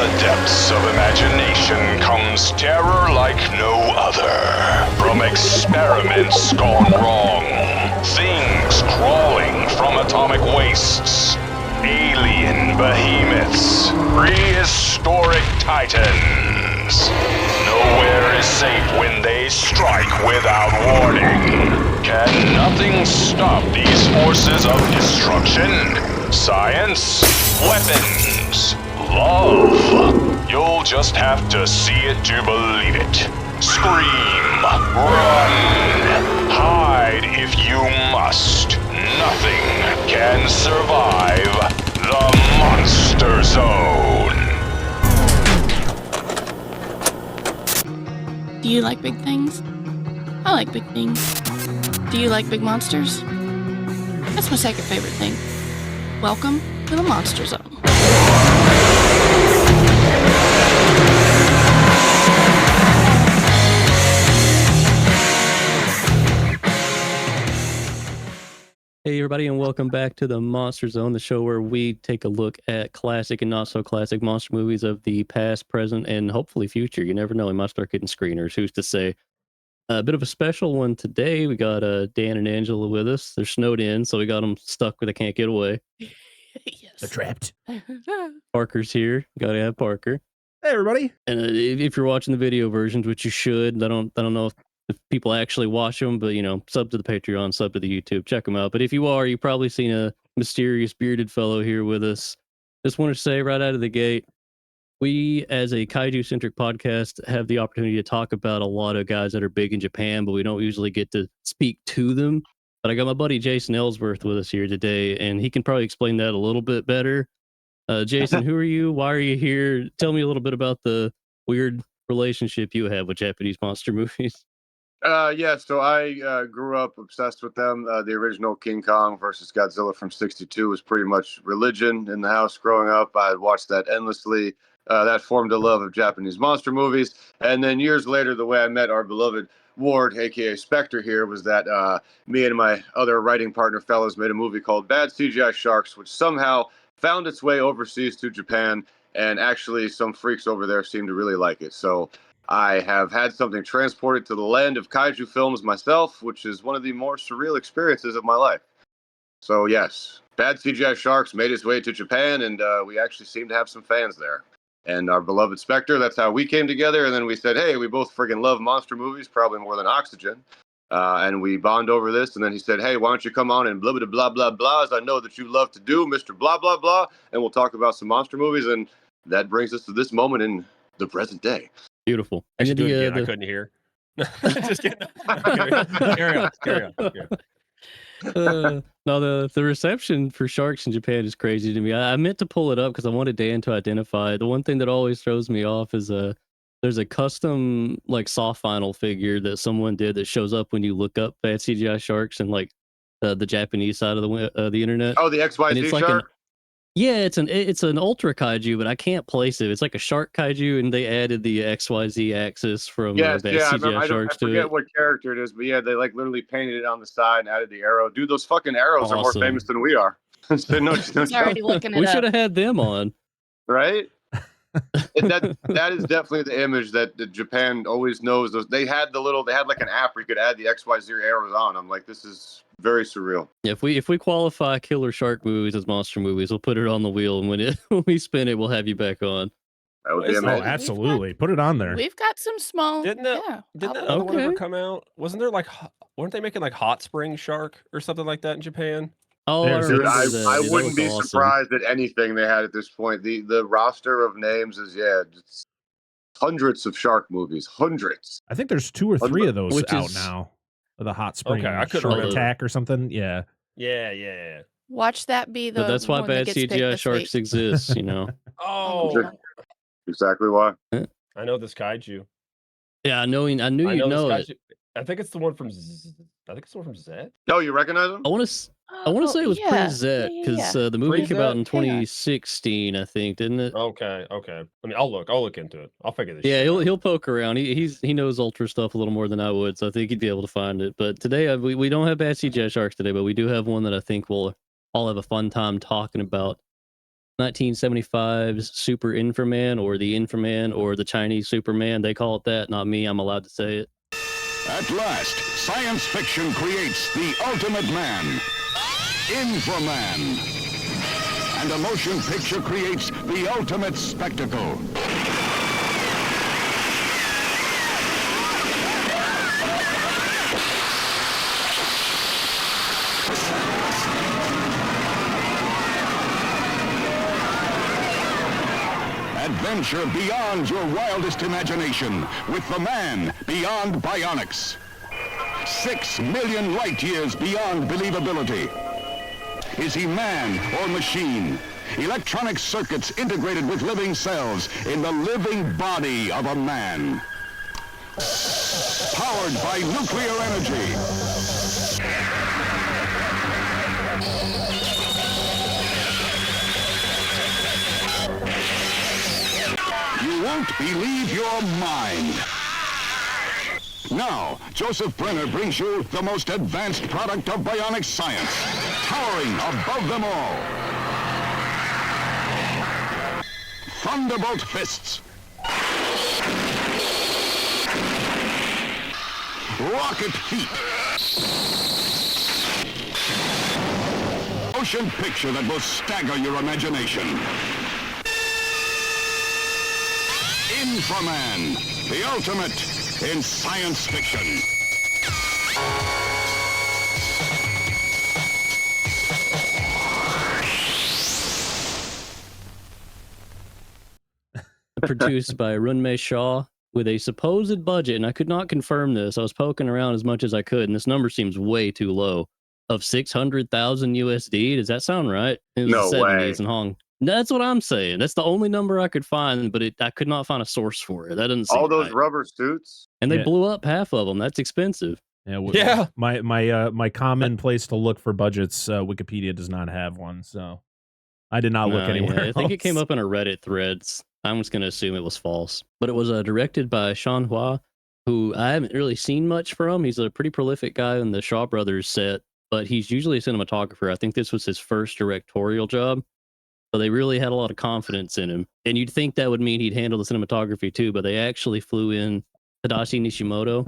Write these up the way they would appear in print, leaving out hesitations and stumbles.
the depths of imagination comes terror like no other. From experiments gone wrong, things crawling from atomic wastes, alien behemoths, prehistoric titans. Nowhere is safe when they strike without warning. Can nothing stop these forces of destruction? Science, weapons, love. You'll just have to see it to believe it. Scream, run, hide if you must. Nothing can survive the Monster Zone. Do you like big things? I like big things. Do you like big monsters? That's my second favorite thing. Welcome to the Monster Zone. Hey everybody, and welcome back to the Monster Zone, the show where we take a look at classic and not so classic monster movies of the past, present, and hopefully future. You never know, we might start getting screeners, who's to say. A bit of a special one today. We got Dan and Angela with us. They're snowed in, so we got them stuck where they can't get away. Yes. They're trapped. Parker's here. Gotta have Parker. Hey everybody. And if you're watching the video versions, which you should, I don't know if people actually watch them, but sub to the Patreon, sub to the YouTube, check them out. But if you are, you've probably seen a mysterious bearded fellow here with us. Just want to say right out of the gate, we as a kaiju-centric podcast have the opportunity to talk about a lot of guys that are big in Japan, but we don't usually get to speak to them. But I got my buddy Jason Ellsworth with us here today, and he can probably explain that a little bit better. Jason, who are you? Why are you here? Tell me a little bit about the weird relationship you have with Japanese monster movies. So I grew up obsessed with them. The original King Kong versus Godzilla from '62 was pretty much religion in the house growing up. I watched that endlessly. That formed a love of Japanese monster movies. And then years later, the way I met our beloved Ward, aka Spectre here, was that me and my other writing partner fellows made a movie called Bad CGI Sharks, which somehow found its way overseas to Japan. And actually, some freaks over there seem to really like it. So I have had something transported to the land of kaiju films myself, which is one of the more surreal experiences of my life. So yes, Bad CGI Sharks made its way to Japan, and we actually seem to have some fans there. And our beloved Spectre, that's how we came together. And then we said, hey, we both friggin' love monster movies, probably more than Oxygen. And we bond over this. And then he said, hey, why don't you come on and blah, blah, blah, blah, blah, as I know that you love to do, Mr. Blah, blah, blah. And we'll talk about some monster movies. And that brings us to this moment in the present day. Beautiful. I should do it again. I couldn't hear. Just kidding. Carry on. No, the reception for sharks in Japan is crazy to me. I meant to pull it up because I wanted Dan to identify it. The one thing that always throws me off is there's a custom like soft vinyl figure that someone did that shows up when you look up Bad CGI Sharks and like the Japanese side of the internet. Oh, the XYZ shark? Yeah, it's an ultra kaiju, but I can't place it. It's like a shark kaiju, and they added the XYZ axis from Bad CGI Sharks to it. I forget what character it is, but yeah, they like literally painted it on the side and added the arrow. Dude, those fucking arrows are more famous than we are. Already looking it we up. should have had them on. Right? And that is definitely the image that Japan always knows. They had like an app where you could add the XYZ arrows on. I'm like, this is very surreal. If we qualify killer shark movies as monster movies, we'll put it on the wheel, and when we spin it, we'll have you back on. That would be amazing. Oh, absolutely. Put it on there. We've got some small. Didn't that other one ever come out? Wasn't there weren't they making like Hot Spring Shark or something like that in Japan? Oh, dude, I wouldn't be surprised at anything they had at this point. The roster of names is just hundreds of shark movies, hundreds. I think there's 2 or 3 of those out now. The Hot Spring Shark Attack or something. Yeah. Yeah. Watch that be the. But that's why Bad CGI Sharks exists, Oh, exactly why. I know this kaiju. Yeah, I knew you know it. I think it's the one from Zed. No, you recognize him? I want to say it was pre-Zet because the movie came out in 2016, I think, didn't it? Okay. I mean, I'll look into it. I'll figure this. Yeah, he'll poke around. He knows ultra stuff a little more than I would, so I think he'd be able to find it. But today we don't have Bad CGI Sharks today, but we do have one that I think we'll all have a fun time talking about. 1975's Super INFRA-MAN, or the INFRA-MAN, or the Chinese Superman. They call it that, not me. I'm allowed to say it. At last, science fiction creates the ultimate man, INFRA-MAN. And a motion picture creates the ultimate spectacle. Adventure beyond your wildest imagination with the man beyond bionics. 6 million light years beyond believability. Is he man or machine? Electronic circuits integrated with living cells in the living body of a man. Powered by nuclear energy. You won't believe your mind. Now, Joseph Brenner brings you the most advanced product of bionic science, towering above them all. Thunderbolt fists. Rocket feet. Motion picture that will stagger your imagination. INFRA-MAN, the ultimate in science fiction. Produced by Runmei Shaw with a supposed budget, and I could not confirm this. I was poking around as much as I could, and this number seems way too low. Of 600,000 USD. Does that sound right? It was No the 70s way. in Hong. That's what I'm saying. That's the only number I could find, but I could not find a source for it. That doesn't seem All those right. rubber suits. And they Yeah. blew up half of them. That's expensive. Yeah. My common place to look for budgets, Wikipedia does not have one, so I did not look No, anywhere. yeah, I think it came else. up in a Reddit threads. I'm just going to assume it was false. But it was directed by Sean Hua, who I haven't really seen much from. He's a pretty prolific guy in the Shaw Brothers set, but he's usually a cinematographer. I think this was his first directorial job. So they really had a lot of confidence in him. And you'd think that would mean he'd handle the cinematography too, but they actually flew in Tadashi Nishimoto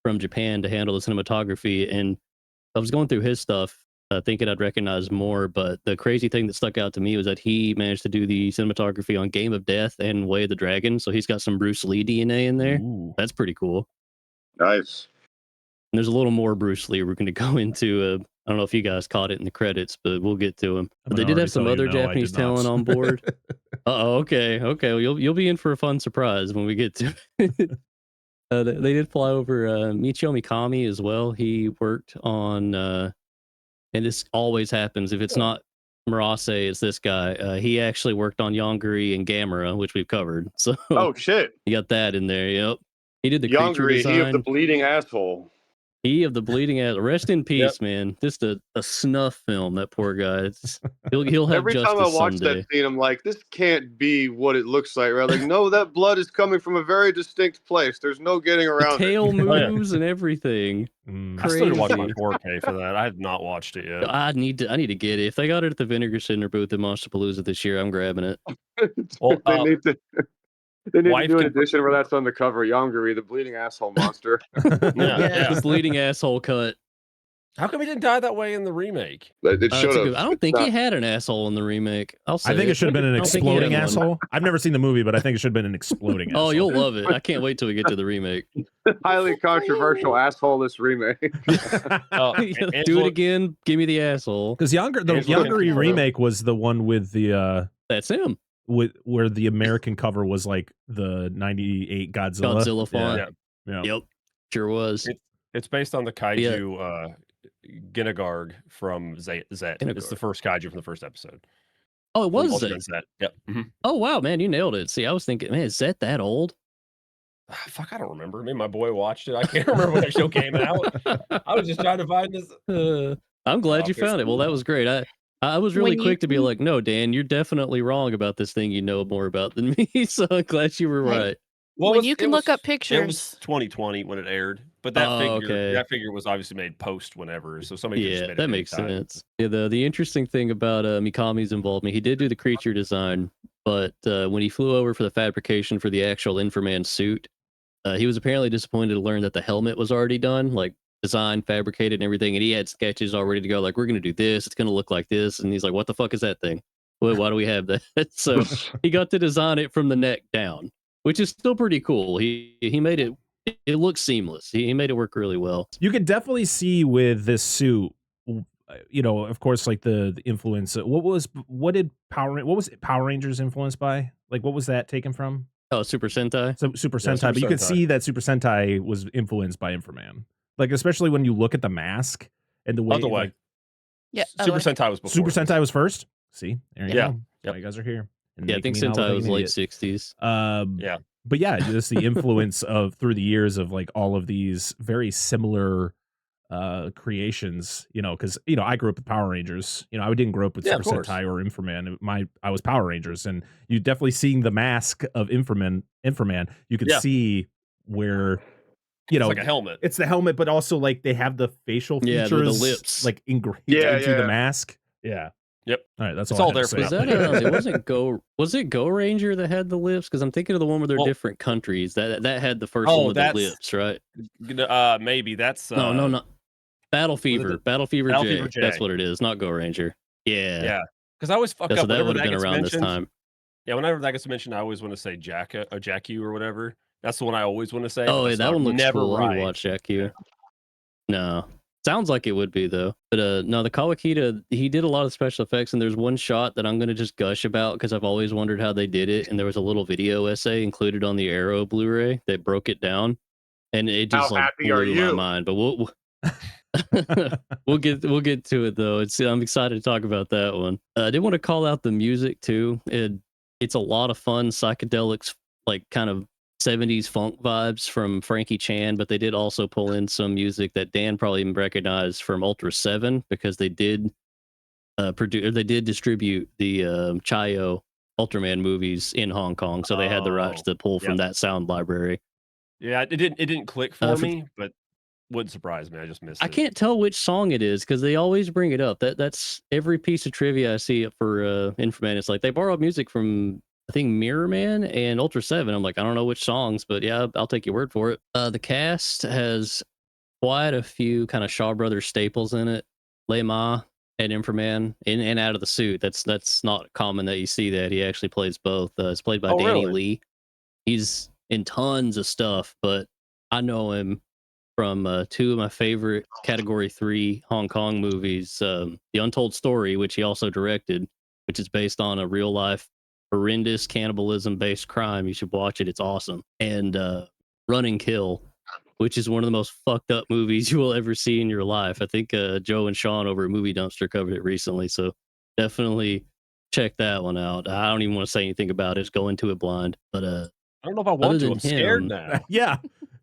from Japan to handle the cinematography. And I was going through his stuff, thinking I'd recognize more, but the crazy thing that stuck out to me was that he managed to do the cinematography on Game of Death and Way of the Dragon. So he's got some Bruce Lee DNA in there. Ooh. That's pretty cool. Nice. And there's a little more Bruce Lee we're going to go into. I don't know if you guys caught it in the credits, but we'll get to him. But they did have some other Japanese talent on board. Uh-oh, okay. Well, you'll be in for a fun surprise when we get to it. They did fly over Michio Mikami as well. He worked on, and this always happens, if it's not Murase, it's this guy. He actually worked on Yongari and Gamera, which we've covered. So Oh shit. you got that in there. Yep. He did the creature Yongari, design. he of the bleeding asshole. He of the bleeding ass. Rest in peace, man. Just a snuff film. That poor guy. He'll have Every justice time I watch someday. that scene, I'm like, this can't be what it looks like. Right? Like, no, that blood is coming from a very distinct place. There's no getting The around it. tail moves and everything. I still need to watch my Crazy. 4K for that. I have not watched it yet. I need to get it. If they got it at the Vinegar Center booth at Monsterpalooza this year, I'm grabbing it. Well, they need to wife do an can- edition where that's on the cover. Yongari, the bleeding asshole monster. Yeah. This leading asshole cut. How come he didn't die that way in the remake? It That's should a have. good- I don't think he had an asshole in the remake. I'll say I think it should have been an I don't think he had exploding one. asshole. I've never seen the movie, but I think it should have been an exploding asshole. Oh, you'll love it. I can't wait till we get to the remake. Highly controversial asshole-less remake. Do it again. Give me the asshole. Because the Angela Yongari Lansbury. remake was the one with the That's him. where the American cover was like the '98 Godzilla. Godzilla font. Yeah. Yep. Sure was. It's based on the kaiju Ginagarg from Zet. It's Ginagarg. the first kaiju from the first episode. Oh, it From was Ultraman Zet. Zet. Yep. Mhm. Oh, wow, man. You nailed it. See, I was thinking, man, is Zet that old? Fuck, I don't remember. I mean, my boy watched it. I can't remember when that show came out. I was just trying to find this. I'm glad you Okay. found it. Well, that was great. I was really When you- quick to be like, no, Dan, you're definitely wrong about this thing. You know more about than me. So I'm glad you were Right. right. Well, When you can look up It was pictures. 2020 when it aired. But that Oh, figure, okay. that figure was obviously made post whenever, so somebody just Yeah, made it that makes anytime. sense. Yeah, the interesting thing about Mikami's involvement, he did do the creature design, but when he flew over for the fabrication for the actual INFRA-Man suit, he was apparently disappointed to learn that the helmet was already done, like designed, fabricated, and everything, and he had sketches all ready to go. Like, we're gonna do this. It's gonna look like this, and he's like, "What the fuck is that thing? Why do we have that?" So he got to design it from the neck down, which is still pretty cool. He made it. It looks seamless. He made it work really well. You could definitely see with this suit, of course, like the influence. What was Power Rangers influenced by? Like, what was that taken from? Oh, Super Sentai. So Super Sentai, Super but you could Sentai. see that Super Sentai was influenced by INFRA-MAN. Like, especially when you look at the mask and the way. Other way. Like, Yeah. Super Sentai was before. Super this. Sentai was first. See, there you Yeah. go. Yep. Why you guys are here. And Yeah, I making think me not look Sentai like was an late idiot. '60s. Yeah. But yeah, just the influence of through the years of like all of these very similar creations, because I grew up with Power Rangers. I didn't grow up with Yeah, Super of course. Sentai or INFRA-Man. I was Power Rangers, and you definitely seeing the mask of INFRA-Man, you could Yeah. see where It's like a helmet. it's the helmet, but also like they have the facial Yeah, features, the lips. like engraved Yeah, into the yeah. mask. Yeah. Yep. All right, that's It's all, all I had to there for say. Was that it wasn't was it Go Ranger that had the lips? Because I'm thinking of the one where they're Well- different countries. That had the first one with the lips, right? Maybe that's No, not Battle Fever. Battle Fever Battle J. Fever J. That's what it is, not Go Ranger. Yeah. Yeah. Because I always fuck So up that whenever would have that been gets around this mentioned. time. Yeah, whenever that gets mentioned, I always want to say Jack-U or whatever. That's the one I always want to say. Oh, but yeah, that's that one looks never cool. I need right. to watch Jack-U. No. Sounds like it would be though. But no, the Kawakita, he did a lot of special effects, and there's one shot that I'm gonna just gush about because I've always wondered how they did it. And there was a little video essay included on the Arrow Blu-ray that broke it down, and it just How like happy are blew my you? mind. But we'll get to it though. I'm excited to talk about that one. I did want to call out the music too. It's a lot of fun psychedelics, like kind of 70s funk vibes from Frankie Chan, but they did also pull in some music that Dan probably even recognized from Ultra 7 because they did distribute the Chayo Ultraman movies in Hong Kong, so they had the rights to pull from that sound library. Yeah, it didn't click for me, but wouldn't surprise me. I just missed it. I can't tell which song it is because they always bring it up. That's every piece of trivia I see for INFRA-MAN. It's like they borrowed music from, I think, Mirror Man and Ultra 7. I'm like, I don't know which songs, but yeah, I'll take your word for it. The cast has quite a few kind of Shaw Brothers staples in it. LeMa and INFRA-MAN in and out of the suit. That's not common that you see that. He actually plays both. It's played by Danny really? Lee. He's in tons of stuff, but I know him from two of my favorite Category 3 Hong Kong movies, The Untold Story, which he also directed, which is based on a real-life horrendous cannibalism-based crime. You should watch it. It's awesome. And Run and Kill, which is one of the most fucked up movies you will ever see in your life. I think Joe and Sean over at Movie Dumpster covered it recently, so definitely check that one out. I don't even want to say anything about it. Just go into it blind. But I don't know if I want to. I'm scared now. Yeah.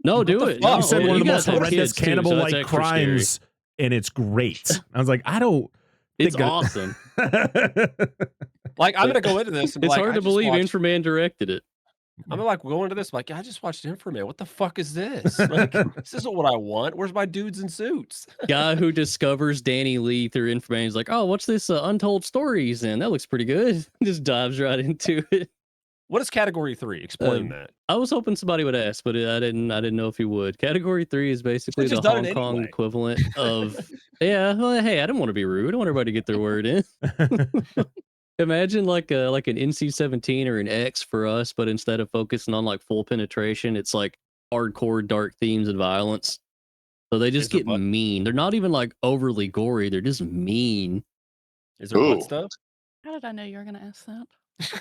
No, do the it. fuck? No, You said one of the you most guys have horrendous kids too, so that's cannibal-like extra scary. crimes, and it's great. I was like, I don't. It's think awesome. Like, I'm gonna go into this and be It's like, hard I to just believe watched- INFRA-MAN directed it. I'm like go into this like, I just watched INFRA-MAN. What the fuck is this? Like, this isn't what I want. Where's my dudes in suits? Guy who discovers Danny Lee through INFRA-MAN is like, oh, what's this Untold Stories? And that looks pretty good. Just dives right into it. What is Category 3? Explain that. I was hoping somebody would ask, but I didn't know if you would. Category 3 is basically the Should've just done Hong it Kong anyway. equivalent of yeah. Well, hey, I didn't want to be rude. I want everybody to get their word in. Imagine like an NC-17 or an X for us, but instead of focusing on like full penetration, it's like hardcore dark themes and violence. So they just Is there get butt? mean. They're not even like overly gory. They're just mean. Is there Ooh. butt stuff? How did I know you were going to ask that?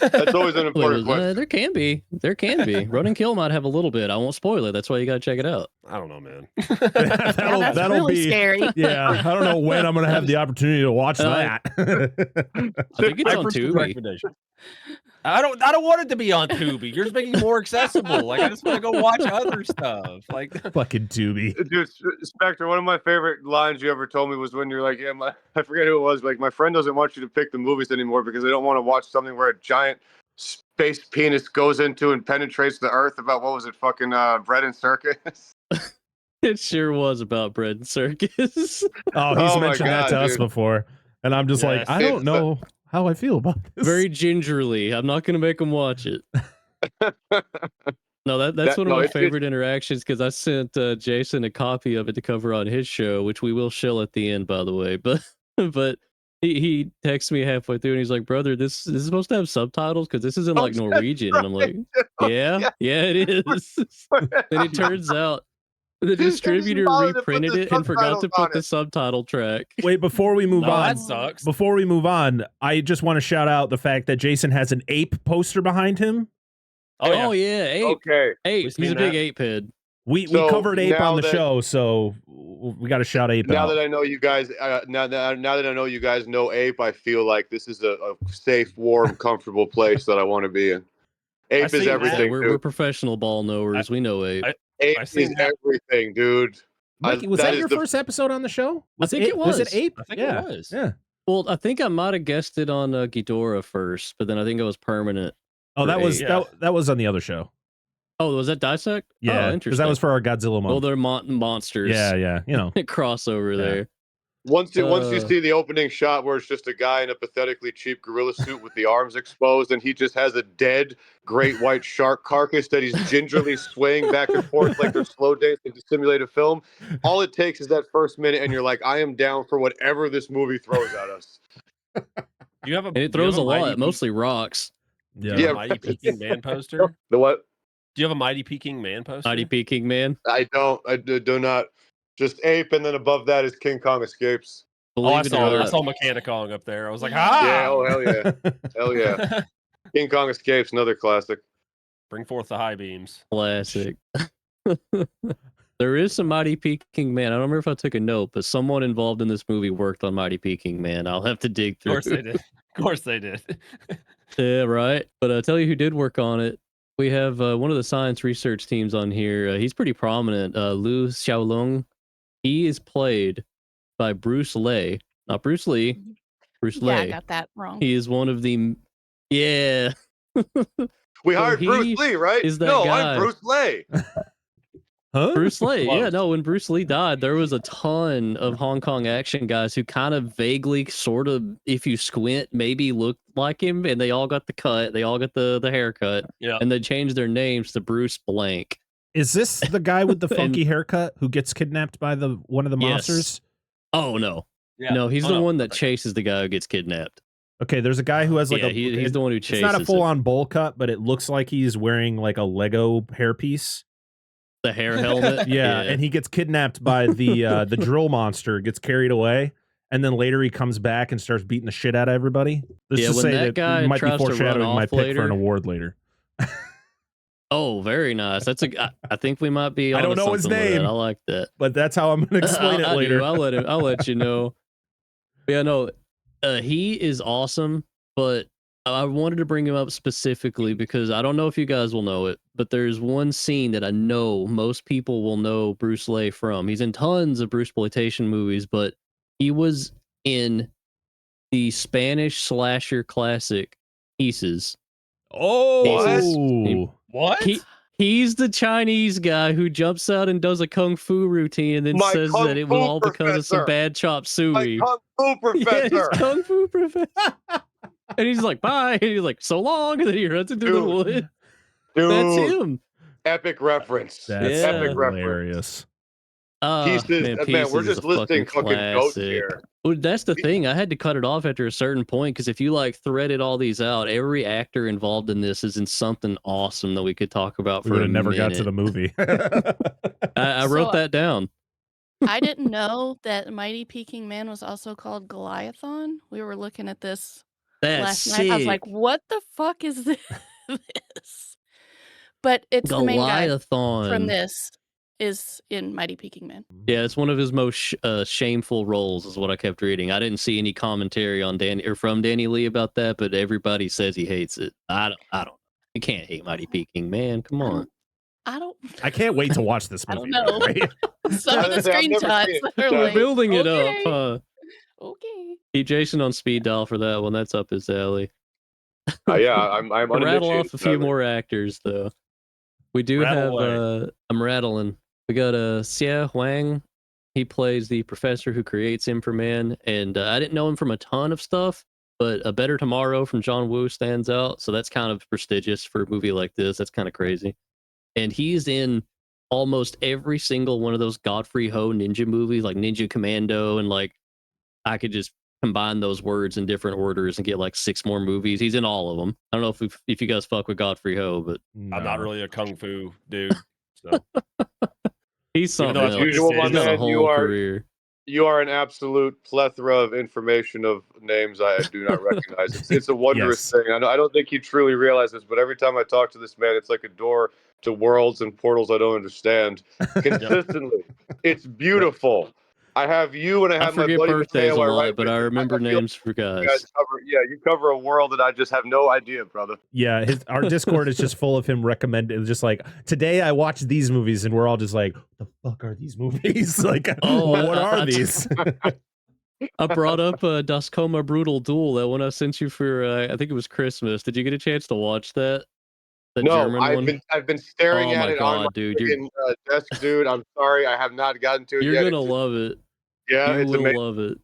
That's always an important question. There can be. There can be. Run and Kill might have a little bit. I won't spoil it. That's why you got to check it out. I don't know, man. That's that'll really be scary. Yeah, I don't know when I'm going to have the opportunity to watch that. I think it's on First Tubi. recommendation. I don't want it to be on Tubi. You're just making it more accessible. Like, I just want to go watch other stuff. Like, Fucking Tubi. Dude, Spectre, one of my favorite lines you ever told me was when you're like, yeah, I forget who it was, like, my friend doesn't want you to pick the movies anymore because they don't want to watch something where a giant space penis goes into and penetrates the earth about, what was it, fucking Bread and Circus? It sure was about bread and circus. Oh, he's Oh my mentioned that God, to us dude. before, and I'm just like, Yes. I don't know how I feel about this. Very gingerly. I'm not gonna make him watch it. No, that's one of my favorite interactions because I sent Jason a copy of it to cover on his show, which we will show at the end, by the way. But he texts me halfway through and he's like, "Brother, this is supposed to have subtitles because this isn't like Norwegian." And I'm like, "Yeah, it is." And it turns out the distributor reprinted it and forgot to put the subtitle track. Wait, before we move on, that sucks. Before we move on, I just want to shout out the fact that Jason has an ape poster behind him. Oh yeah, ape. Okay. Ape. He's a big ape head. We covered ape on the show, so we got to shout ape now out. that I know you guys, now that I know you guys know ape, I feel like this is a safe, warm, comfortable place that I want to be in. Ape is everything. We're professional ball knowers. We know ape. Ape is everything, dude. Mikey, was that your first episode on the show? I think it was. Was it ape? I think it was. Yeah. Well, I think I might have guessed it on Ghidorah first, but then I think it was permanent. Oh, that was that was on the other show. Oh, was that Dissect? Yeah, interesting. because that was for our Godzilla month. Well, they're monsters. Yeah, you know, crossover there. Once you see the opening shot where it's just a guy in a pathetically cheap gorilla suit with the arms exposed, and he just has a dead great white shark carcass that he's gingerly swaying back and forth like they're slow dancing to simulate a film. All it takes is that first minute, and you're like, I am down for whatever this movie throws at us. You have a and it throws a lot, mostly rocks. Yeah, Mighty Peking Man poster. The what? Do you have a Mighty Peking Man poster? Mighty Peking Man. I don't. I do not. Just ape, and then above that is King Kong Escapes. I saw Mechanicong up there. I was like, ah! Yeah, oh, hell yeah. Hell yeah. King Kong Escapes, another classic. Bring forth the high beams. Classic. There is some Mighty Peking Man. I don't remember if I took a note, but someone involved in this movie worked on Mighty Peking Man. I'll have to dig through. Of course they did. Of course they did. Yeah, right. But I'll tell you who did work on it. We have one of the science research teams on here. He's pretty prominent. Liu Xiaolong. He is played by Bruce Lee. Not Bruce Lee. Bruce Lee. Yeah, I got that wrong. He is one of the... Yeah. We hired Bruce Lee, right? I'm Bruce Lee. Huh? Bruce Lee. Yeah, no, when Bruce Lee died, there was a ton of Hong Kong action guys who kind of vaguely, sort of, if you squint, maybe looked like him, and they all got the cut. They all got the haircut. Yeah. And they changed their names to Bruce Blank. Is this the guy with the funky haircut who gets kidnapped by one of the monsters? Oh, no. Yeah. No, he's the one that chases the guy who gets kidnapped. Okay, there's a guy who has like he's the one who chases. It's not a full-on bowl cut, but it looks like he's wearing like a Lego hairpiece. The hair helmet. Yeah, and he gets kidnapped by the drill monster, gets carried away, and then later he comes back and starts beating the shit out of everybody. Let's just say that guy might be foreshadowing my pick for an later. award later. Oh, very nice. That's I think we might be. I don't know his name. I like that, but that's how I'm going to explain it later. I'll let you know. Yeah, no, he is awesome, but I wanted to bring him up specifically because I don't know if you guys will know it, but there's one scene that I know most people will know Bruce Lee from. He's in tons of Bruceploitation movies, but he was in the Spanish slasher classic Pieces. Oh, what? He's the Chinese guy who jumps out and does a kung fu routine and then says that it was all because of some bad chop suey. My kung fu professor. Yeah, he's kung fu professor. And he's like, bye. And he's like, so long. And then he runs into the wood. Dude, that's him. Epic reference. That's epic hilarious. Pieces. Man, we're just listing fucking goats here. Well, that's the thing. I had to cut it off after a certain point because if you like threaded all these out, every actor involved in this is in something awesome that we could talk about for a never minute. got to the movie. I wrote that down. I didn't know that Mighty Peking Man was also called Goliathon. We were looking at this last night. I was like, what the fuck is this? But it's the main guy from this is in Mighty Peking Man. Yeah, it's one of his most shameful roles is what I kept reading. I didn't see any commentary on from Danny Lee about that, but everybody says he hates it. I don't. You can't hate Mighty Peking Man. Come on. I can't wait to watch this movie. I don't know. Right? Some of the screenshots are We're like, building it up, huh? Okay. Keep Jason on speed dial for that one. That's up his alley. Yeah, I'm rattle off a few more actors though. We do have. I'm rattling. We got Xia Huang. He plays the professor who creates INFRA-MAN, and I didn't know him from a ton of stuff, but A Better Tomorrow from John Woo stands out, so that's kind of prestigious for a movie like this. That's kind of crazy. And he's in almost every single one of those Godfrey Ho ninja movies, like Ninja Commando, and like I could just combine those words in different orders and get like 6 more movies. He's in all of them. I don't know if you guys fuck with Godfrey Ho, but I'm not really a kung fu dude. So he's something As else. usual, my He's got a man, whole career. you are an absolute plethora of information of names I do not recognize. It's a wondrous thing. I don't think you truly realize this, but every time I talk to this man, it's like a door to worlds and portals I don't understand. Consistently, it's beautiful. I have you, and I have my forget buddy birthdays Mateo. a lot, but I remember names for guys. You cover a world that I just have no idea, brother. Yeah, our Discord is just full of him recommending. Just like today, I watched these movies, and we're all just like, "What the fuck are these movies? Like, what are these?" I brought up Das Coma Brutal Duel, that one I sent you for I think it was Christmas. Did you get a chance to watch that? The No, German one? I've been staring Oh at my it God, on my dude, desk, dude. I'm sorry, I have not gotten to it You're yet. gonna love it. Yeah, You it's will amazing. love it.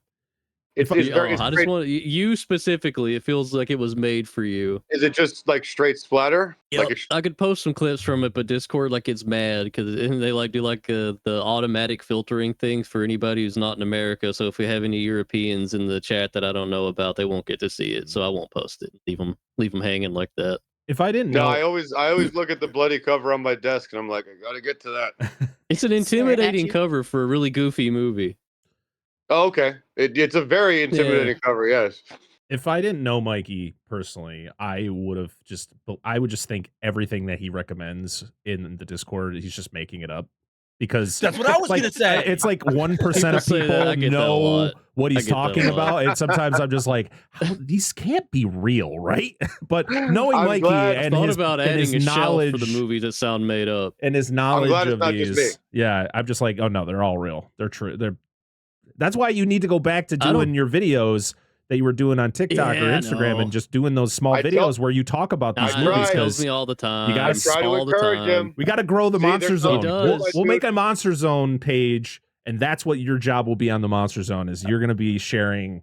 It's very. I just want you specifically. It feels like it was made for you. Is it just like straight splatter? Yep. Like I could post some clips from it, but Discord like it's mad because they like do like the automatic filtering thing for anybody who's not in America. So if we have any Europeans in the chat that I don't know about, they won't get to see it. So I won't post it. Leave them hanging like that. If I didn't know, I always look at the bloody cover on my desk and I'm like, I gotta get to that. It's an intimidating cover for a really goofy movie. Oh, okay, it's a very intimidating cover. Yes. If I didn't know Mikey personally, I would just think everything that he recommends in the Discord, he's just making it up. Because that's what I was gonna say. It's like 1% of people know what he's talking about, and sometimes I'm just like, these can't be real, right? But knowing Mikey and his knowledge for the movies that sound made up, and his knowledge of these, yeah, I'm just like, oh no, they're all real. They're true. That's why you need to go back to doing your videos that you were doing on TikTok or Instagram and just doing those small videos where you talk about these movies. He tells me all the time. You guys try to encourage him. We got to grow the Monster Zone. We'll make a Monster Zone page, and that's what your job will be on the Monster Zone. Is you're going to be sharing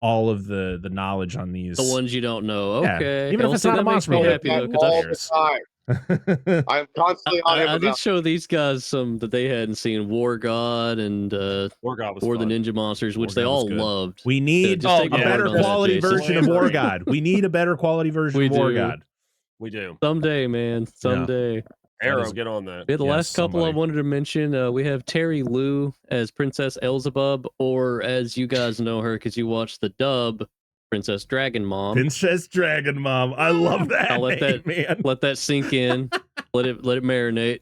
all of the knowledge on these, the ones you don't know. Okay, even if it's not a monster movie. I'm constantly on him. I did show these guys some that they hadn't seen, War God and War God was War the Ninja Monsters, which they all loved. We need a better quality version of War God. We need a better quality version of War God. We do. Someday, man. Someday. Arrow, get on that. The last couple I wanted to mention, we have Terry Lou as Princess Elzebub, or as you guys know her because you watched the dub, Princess Dragon Mom. Princess Dragon Mom. I love that. I'll let that sink in. let it marinate.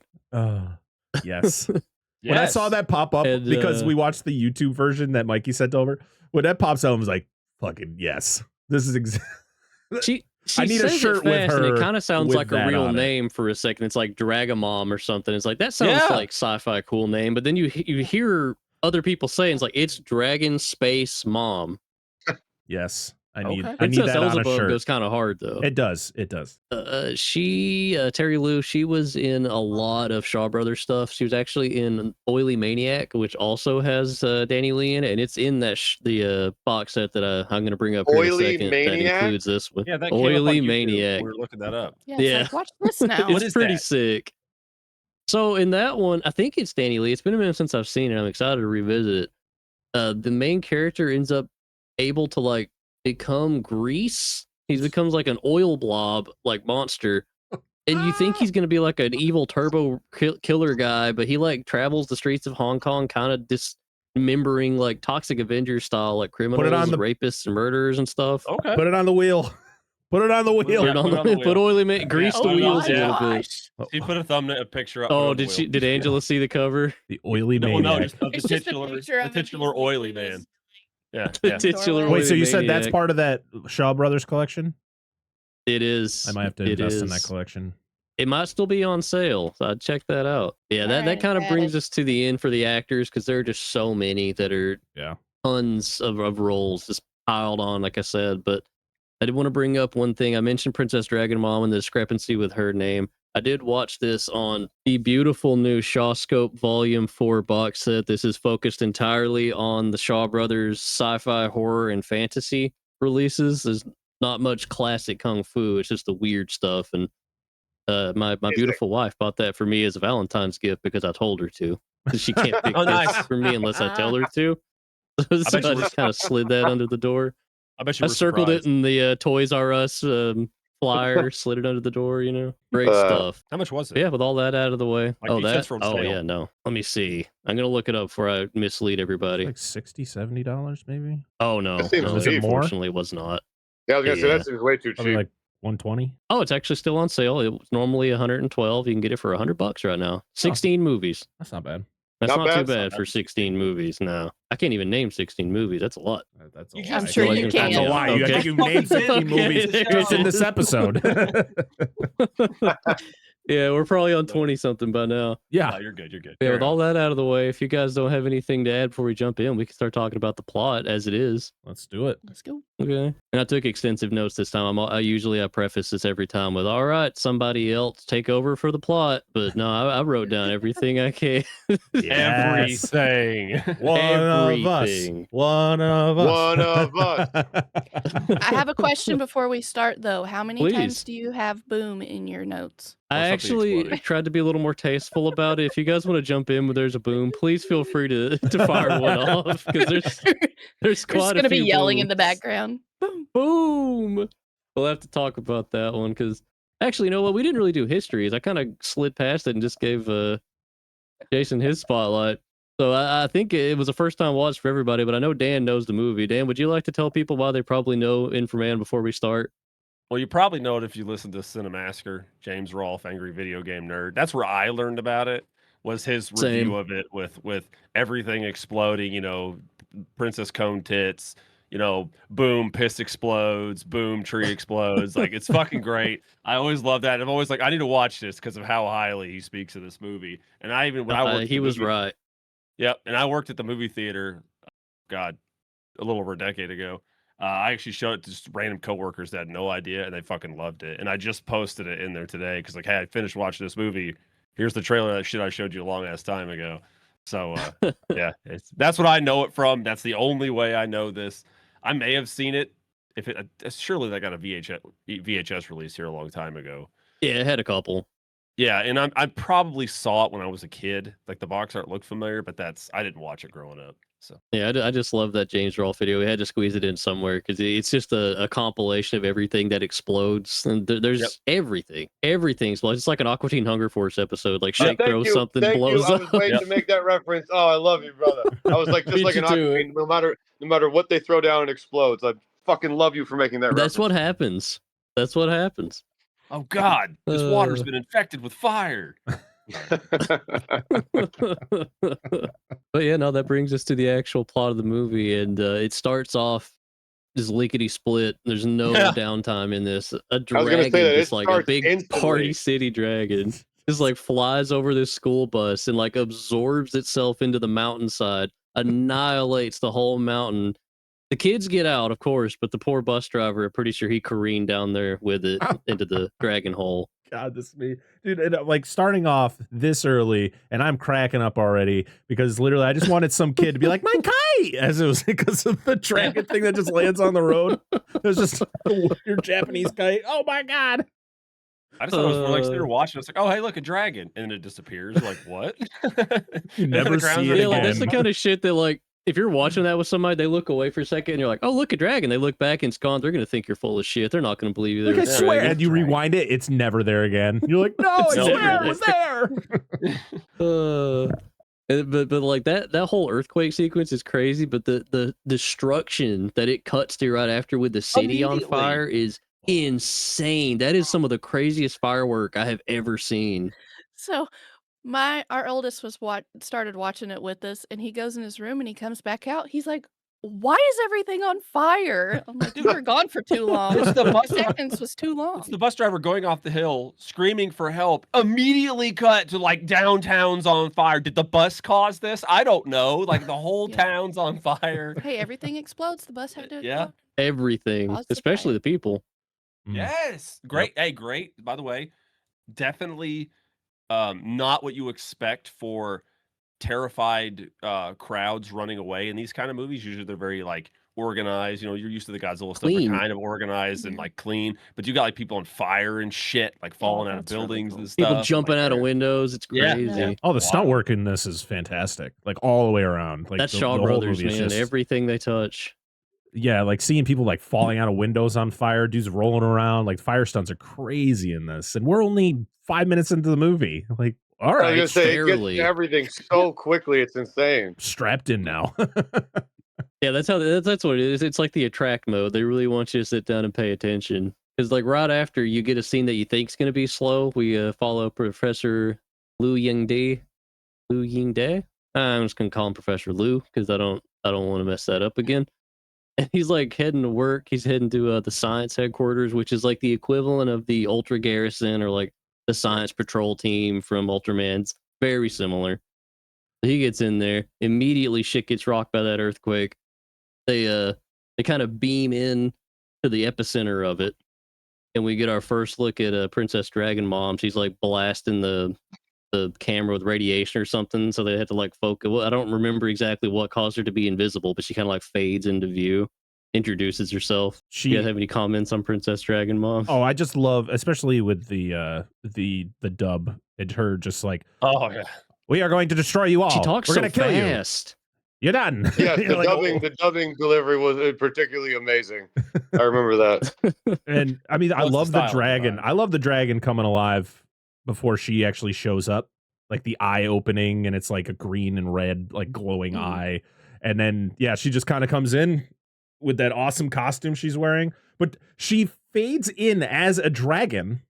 Yes. When I saw that pop up, because we watched the YouTube version that Mikey sent over, when that pops out, I was like, fucking yes. This is She I need a says shirt it with fast, her. and it kind of sounds like a real name for a second. It's like Dragamom or something. It's like, that sounds like sci-fi cool name. But then you hear other people say it's like, it's Dragon Space Mom. Yes. I need that Elzebub on a shirt. goes kind of hard though. It does. It does. Terry Lou, she was in a lot of Shaw Brothers stuff. She was actually in Oily Maniac, which also has Danny Lee in it, and it's in that the box set that I'm going to bring up here in a second. That includes this one. Yeah, that Oily came up on YouTube. Maniac. We were looking that up. Yeah. Like, watch this now. It's pretty sick. So in that one, I think it's Danny Lee. It's been a minute since I've seen it. I'm excited to revisit it. The main character ends up able to like become grease. He becomes like an oil blob like monster, and you think he's gonna be like an evil turbo killer guy, but he like travels the streets of Hong Kong, kind of dismembering like Toxic Avengers style, like criminals, rapists, and murderers and stuff. Okay, put it on the wheel. Put it on the wheel. Put oily man, grease the wheels a little bit. He put a thumbnail, a picture up. Oh, did Angela see the cover? The Oily Man. No, just the titular Oily Man. Yeah. Titular. Wait, so you said that's part of that Shaw Brothers collection? It is. I might have to invest in that collection. It might still be on sale, so I'd check that out. Yeah, that kind of brings us to the end for the actors, because there are just so many that are tons of roles just piled on, like I said. But I did want to bring up one thing. I mentioned Princess Dragon Mom and the discrepancy with her name. I did watch this on the beautiful new Shawscope Volume 4 box set. This is focused entirely on the Shaw Brothers sci-fi, horror, and fantasy releases. There's not much classic kung fu. It's just the weird stuff. And my beautiful wife bought that for me as a Valentine's gift because I told her to. She can't pick this for me unless I tell her to. So I just kind of slid that under the door. I circled it in the Toys R Us flyer, slid it under the door, Great stuff. How much was it? Yeah, with all that out of the way. Like that? From oh, sale. yeah, no. Let me see. I'm going to look it up before I mislead everybody. Like $60, $70 maybe? Oh, no. That seems No, cheap. unfortunately, it was not. Yeah, I was going to say, that seems way too Probably cheap. like 120. Oh, it's actually still on sale. It was normally 112. You can get it for $100 right now. 16 movies. That's not bad. That's Not not too bad. bad for 16 movies. No, I can't even name 16 movies. That's a lot. That's You a just- lie. I'm sure you can. That's a lie. I think you named 16 movies just in this episode. Yeah, we're probably on 20 something by now. Yeah. No, you're good. You're good. Yeah, with all that out of the way, if you guys don't have anything to add before we jump in, we can start talking about the plot as it is. Let's do it. Let's go. Okay. And I took extensive notes this time. I preface this every time with, all right, somebody else take over for the plot. But no, I wrote down everything I can. Everything. One of us. Everything. One of us. One of us. I have a question before we start, though. How many Please. times do you have boom in your notes? I something actually exploding. tried to be a little more tasteful about it. If you guys want to jump in when there's a boom, please feel free to fire one off because there's We're quite just a going to be few yelling in booms. the background. Boom. Boom. We'll have to talk about that one because actually, you know what? We didn't really do histories. I kind of slid past it and just gave Jason his spotlight. So I think it was a first time watch for everybody, but I know Dan knows the movie. Dan, would you like to tell people why they probably know INFRA-MAN before we start? Well, you probably know it if you listen to Cinemasker, James Rolfe, Angry Video Game Nerd. That's where I learned about it. Was his review Same. of it with everything exploding. Princess Cone tits. Boom, piss explodes. Boom, tree explodes. Like it's fucking great. I always love that. I'm always like, I need to watch this because of how highly he speaks of this movie. And I even when I worked, He was right. Yep, and I worked at the movie theater. God, a little over a decade ago. I actually showed it to just random coworkers that had no idea, and they fucking loved it. And I just posted it in there today because, hey, I finished watching this movie. Here's the trailer of that shit I showed you a long ass time ago. So, yeah, that's what I know it from. That's the only way I know this. I may have seen it. Surely they got a VHS release here a long time ago. Yeah, it had a couple. Yeah, and I probably saw it when I was a kid. Like the box art looked familiar, but I didn't watch it growing up. So yeah, I just love that James Rolfe video. We had to squeeze it in somewhere because it's just a compilation of everything that explodes. And there's everything. Everything's it's like an Aqua Teen Hunger Force episode. Like Shake throws something, blows I up. was waiting to make that reference. Oh, I love you, brother. I was like, just Beat like you an to Aquaman, no matter what they throw down, it explodes. I fucking love you for making that That's reference. what happens. That's what happens. oh god, this water's been infected with fire. But yeah, no, that brings us to the actual plot of the movie, and it starts off just lickety split. There's no downtime in this. A dragon, just like a big Party City dragon, just like flies over this school bus and like absorbs itself into the mountainside, annihilates the whole mountain. The kids get out, of course, but the poor bus driver, I'm pretty sure he careened down there with it into the dragon hole. God, this me, dude. And, like starting off this early, and I'm cracking up already because literally I just wanted some kid to be like, "My kite," as it was because of the dragon thing that just lands on the road. There's just your Japanese kite. Oh my god! I just thought it was like they were watching. It's like, oh hey, look, a dragon, and it disappears. You're like, what? You never see it Yeah, like, again. that's the kind of shit that like. If you're watching that with somebody, they look away for a second and you're like, oh, look, a dragon. They look back and it's gone. They're going to think you're full of shit. They're not going to believe you. Like, I swear, and you rewind it, it's never there again. You're like, no, I swear it was there. But like that whole earthquake sequence is crazy, but the destruction that it cuts to right after with the city on fire is insane. That is some of the craziest firework I have ever seen. So our oldest started watching it with us, and he goes in his room and he comes back out. He's like, "Why is everything on fire?" I'm like, "You were gone for too long. It's the bus 2 seconds was too long." It's the bus driver going off the hill, screaming for help. Immediately cut to like downtown's on fire. Did the bus cause this? I don't know. Like the whole town's on fire. Hey, everything explodes. The bus had to. Yeah. Everything, Cause the especially fire. the people. Yes. Great. Hey, great. By the way, definitely not what you expect for terrified crowds running away in these kind of movies. Usually they're very like organized. You know, you're used to the Godzilla stuff, Clean. are kind of organized and like clean. But you got like people on fire and shit, like falling out of that's really buildings cool. and stuff. People jumping like, out of windows. It's Yeah. crazy. Yeah. Oh, the stunt Wow. work in this is fantastic. Like all the way around. Like That's the Shaw whole Brothers, movie is man. just- Everything they touch. yeah, like seeing people like falling out of windows on fire, dudes rolling around, like fire stunts are crazy in this. And we're only 5 minutes into the movie. Like, all I was right, gonna say it gets barely. to everything so quickly, it's insane. strapped in now. Yeah, that's what it is. It's like the attract mode. They really want you to sit down and pay attention. Because like right after you get a scene that you think is going to be slow, we follow Professor Liu Yingde. I'm just gonna call him Professor Liu because I don't want to mess that up again. And he's like heading to work. He's heading to the science headquarters, which is like the equivalent of the Ultra Garrison or like the Science Patrol team from Ultraman's. Very similar. He gets in there. Immediately, shit gets rocked by that earthquake. They kind of beam in to the epicenter of it, and we get our first look at Princess Dragon Mom. She's like blasting the camera with radiation or something, so they had to like focus. Well, I don't remember exactly what caused her to be invisible, but she kind of like fades into view, introduces herself. You guys have any comments on Princess Dragon Mom? Oh, I just love, especially with the dub and her just like, oh yeah, we are going to destroy you all. She talks We're so going to kill fast. you. You're done. Yeah, You're like, the dubbing delivery was particularly amazing. I remember that. And I mean, I What's the love the style of the dragon. vibe? I love the dragon coming alive before she actually shows up. Like the eye opening, and it's like a green and red, like glowing eye. And then, yeah, she just kind of comes in with that awesome costume she's wearing. But she fades in as a dragon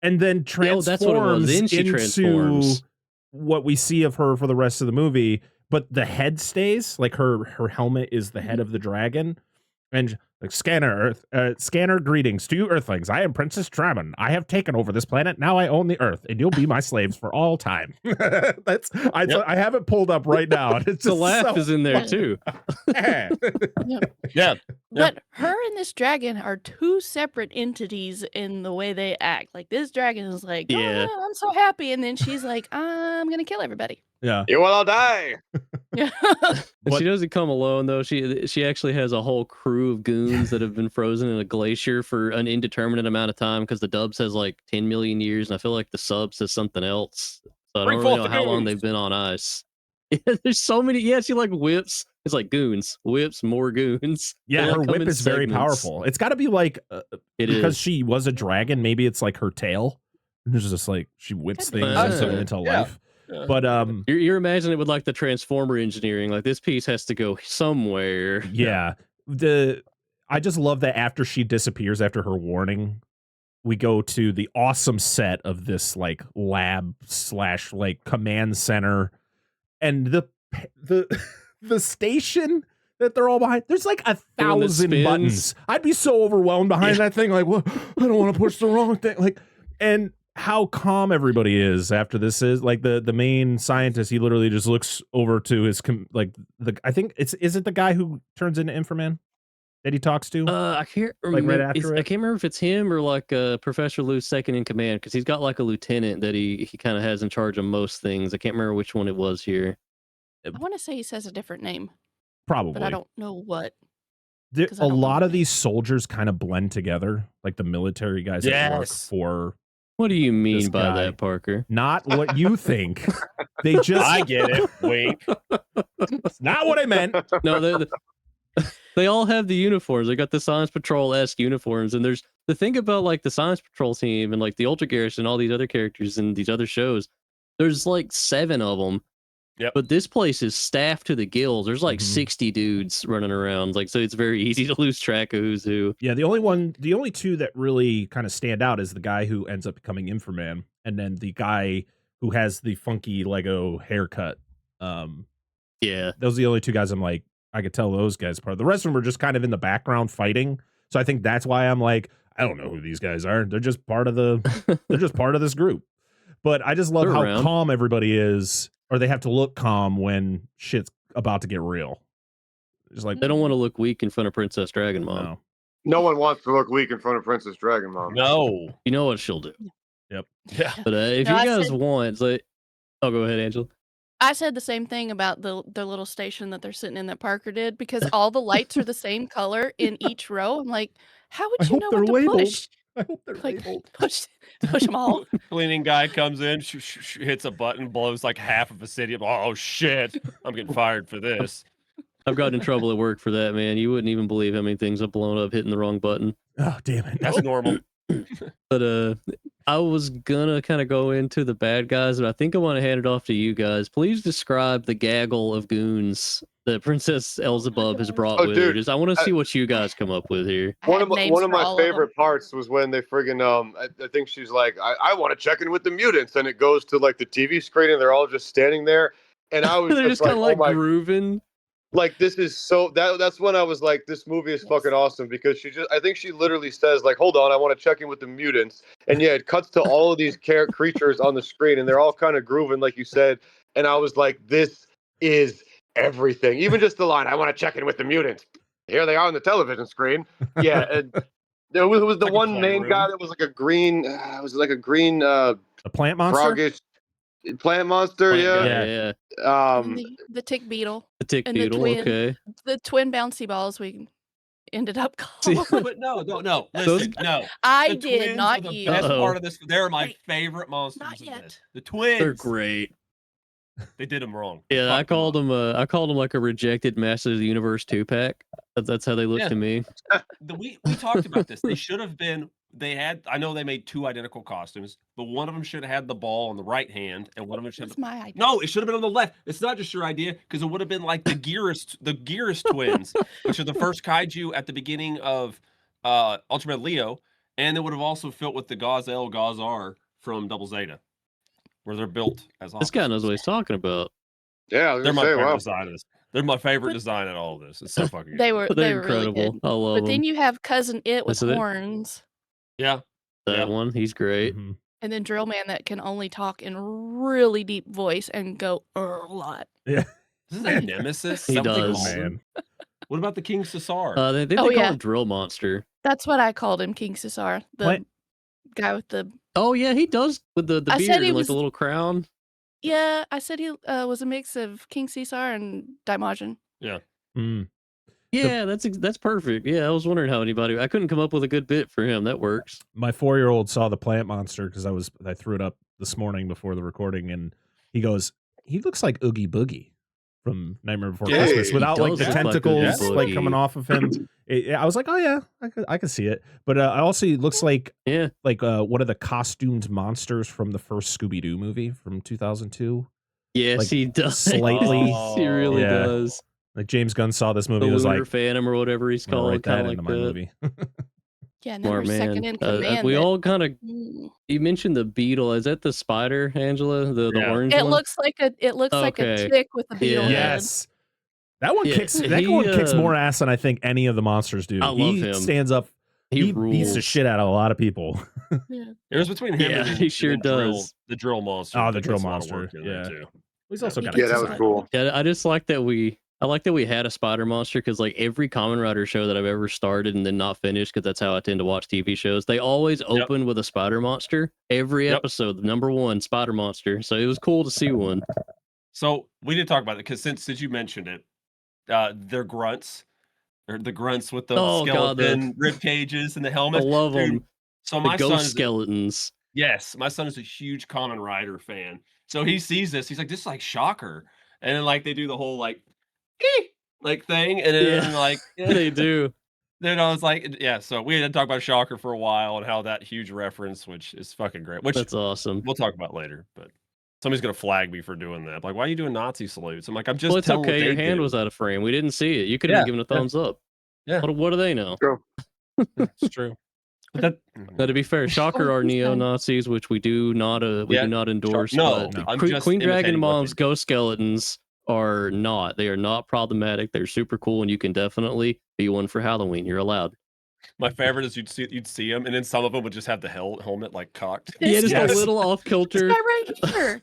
and then transforms that's what it was. Then she into transforms. what we see of her for the rest of the movie. But the head stays, like her helmet is the head of the dragon. And like scanner greetings to you earthlings. I am Princess Dragon. I have taken over this planet. Now I own the earth, and you'll be my slaves for all time. I have it pulled up right now. And it's The just laugh is in there too. yeah. But her and this dragon are two separate entities in the way they act. Like this dragon is like, Yeah. I'm so happy, and then she's like, I'm gonna kill everybody. Yeah. You will all die. Yeah. And she doesn't come alone though. She actually has a whole crew of goons that have been frozen in a glacier for an indeterminate amount of time because the dub says like 10 million years, and I feel like the sub says something else. So I Bring don't really forth know the how long goons. they've been on ice. Yeah, there's so many. Yeah, she like whips. It's like goons, whips, more goons. Yeah, They, like, her come whip in is very segments. powerful. It's got to be like It because is. she was a dragon. Maybe it's like her tail. And there's just like she whips Could be. things Yeah. into Yeah. life. But You're imagining it with like the transformer engineering. Like this piece has to go somewhere. yeah, I just love that after she disappears after her warning, we go to the awesome set of this like lab / like command center, and the station that they're all behind. There's like 1,000 spins. buttons. I'd be so overwhelmed behind that thing. Like, well, I don't want to push the wrong thing. Like, and how calm everybody is after this is like the main scientist. He literally just looks over to his I think is it the guy who turns into INFRA-MAN that he talks to? I can't Like, remember. right after I it? can't remember if it's him or like Professor Lou's second in command because he's got like a lieutenant that he kind of has in charge of most things. I can't remember which one it was here. I want to say he says a different name, Probably. but I don't know what. There, 'cause I a don't lot remember of the these soldiers kind of blend together, like the military guys that work Yes. for What do you mean This by guy. that, Parker? not what you think. They just I get it. Wink. It's not what I meant. No, they all have the uniforms. They got the Science Patrol-esque uniforms, and there's the thing about like the Science Patrol team and like the Ultra Garrison and all these other characters in these other shows. There's like 7 of them. Yep. But this place is staffed to the gills. There's like Mhm. 60 dudes running around. Like, so it's very easy to lose track of who's who. Yeah, the only two that really kind of stand out is the guy who ends up becoming INFRA-MAN, and then the guy who has the funky Lego haircut. Yeah. Those are the only 2 guys I'm like, I could tell those guys apart. The rest of them are just kind of in the background fighting. So I think that's why I'm like, I don't know who these guys are. They're just part of this group. But I just love They're how around. calm everybody is, or they have to look calm when shit's about to get real. Just like, They don't want to look weak in front of Princess Dragon Mom. no. No one wants to look weak in front of Princess Dragon Mom. No. You know what she'll do. Yep. Yeah. But if No, you guys want, it's like, oh, go ahead, Angela. I said the same thing about the little station that they're sitting in that Parker did, because all the lights are the same color in each row. I'm like, how I would you hope know they're what to labeled. push? I hope they're Like, labeled. push them all. Cleaning guy comes in, hits a button, blows like half of a city up. Oh shit! I'm getting fired for this. I've gotten in trouble at work for that, man. You wouldn't even believe how many things I've blown up hitting the wrong button. Oh, damn it. That's normal. But I was gonna kind of go into the bad guys, but I think I want to hand it off to you guys. Please describe the gaggle of goons that Princess Elzebub has brought with her. Just I want to see what you guys come up with here. I had names One of for my all of them. favorite parts was when they friggin' I think she's like, I want to check in with the mutants, and it goes to like the TV screen, and they're all just standing there, and I was They're just just kind like, of like grooving. like this is so that's when I was like, this movie is fucking awesome, because I think she literally says like, hold on, I want to check in with the mutants, and yeah, it cuts to all of these creatures on the screen, and they're all kind of grooving like you said, and I was like, this is everything. Even just the line, I want to check in with the mutants. Here they are on the television screen. Yeah, and there was the Like a one main playroom. guy that was like a green, it was like a green A plant monster? frogish plant monster. Yeah. And the tick beetle. The tick and beetle. the twin, Okay. The twin bouncy balls we ended up calling. But no. Listen, no. I The did, twins not are the you. best part of this. They're my Wait, favorite monsters. not of yet. this. The twins. They're great. They did them wrong. Yeah, I Fucked called them them. I called them like a rejected Masters of the Universe 2-pack. That's how they look Yeah. to me. We talked about this. They should have been. They had. I know they made 2 identical costumes, but one of them should have had the ball in the right hand, and one of them should have. That's my idea. No, it should have been on the left. It's not just your idea, because it would have been like the Gearus twins, which are the first kaiju at the beginning of Ultraman Leo, and it would have also fit with the Gazar from Double Zeta, where they're built as. This guy knows what he's talking about. Yeah, I was They're gonna my say, favorite wow. design of this. They're my favorite design in all of this. It's so fucking good. They were They're really incredible. good. I love But them. then you have Cousin It with That's it. horns, Yeah. That one, he's great. Mhm. and then Drill Man that can only talk in really deep voice and go a lot. Yeah. Is this a nemesis? He Is that what they does. call him? Man. What about the King Cesar? They Oh, call yeah. him Drill Monster. That's what I called him, King Cesar, the What? guy with the. Oh yeah, he does with the I beard said he and like was- the little crown. Yeah, I said he was a mix of King Cesar and Daimajin. Mm. Yeah, that's perfect. Yeah, I was wondering how I couldn't come up with a good bit for him. That works. My 4-year-old saw the plant monster because I threw it up this morning before the recording, and he goes, he looks like Oogie Boogie from Nightmare Before Yeah, Christmas he without like does the look like Oogie tentacles like Boogie. coming off of him. I was like, oh yeah, I could see it. But also he looks like Yeah. one of the costumed monsters from the first Scooby-Doo movie from 2002. Yes, Like, he does. slightly. He really Yeah. does. Like James Gunn saw this movie The and was Lunar like, Phantom or whatever he's I'm gonna called, write kind that of into like my that. movie. Yeah, now Smart we're second man. in command. We that- all kind of. Mm. You mentioned the beetle. Is that the spider, Angela? The Yeah. orange It one? looks like a Okay. tick with a beetle Yeah. head. Yes. That one Yeah, kicks he, one kicks more ass than I think any of the monsters do. I love he him. stands up. He beats the rules. shit out of a lot of people. Yeah. It was between him Yeah, and he sure and the drill, does. the drill monster. Oh, the that drill gets a lot of monster, work in there, yeah. too. He's also got Yeah, a Yeah, that was design. cool. Yeah, I just like that we had a spider monster because like every Kamen Rider show that I've ever started and then not finished, because that's how I tend to watch TV shows, they always open with a spider monster. Every Yep. episode, the number one spider monster. So it was cool to see one. So we did talk about it because since you mentioned it, they're grunts. They're the grunts with the Oh, God, skeleton rib cages and the I helmets. love Dude, them. So The my son ghost is skeletons. yes, my son is a huge Kamen Rider fan. So he sees this, he's like, "This is like Shocker," and then like they do the whole like, like thing, and then Yeah. like They do. Then I was like, yeah. So we had to talk about Shocker for a while and how that huge reference, which is fucking great. Which That's awesome. we'll talk about later, but somebody's gonna flag me for doing that. Like, why are you doing Nazi salutes? I'm like, I'm just. Well, it's telling what okay. Your they hand do. was out of frame. We didn't see it. You could have Yeah, given a yeah. thumbs up. Yeah. What do they know? It's true. But that, Now, to be fair, Shocker are he's neo done. Nazis, which we do not endorse. no, but I'm Queen just Dragon imitating what they Mom's do. ghost skeletons are not. They are not problematic. They're super cool, and you can definitely be one for Halloween. You're allowed. My favorite is you'd see them, and then some of them would just have the helmet like cocked. This Yeah, just guy- a little off This kilter. guy right here.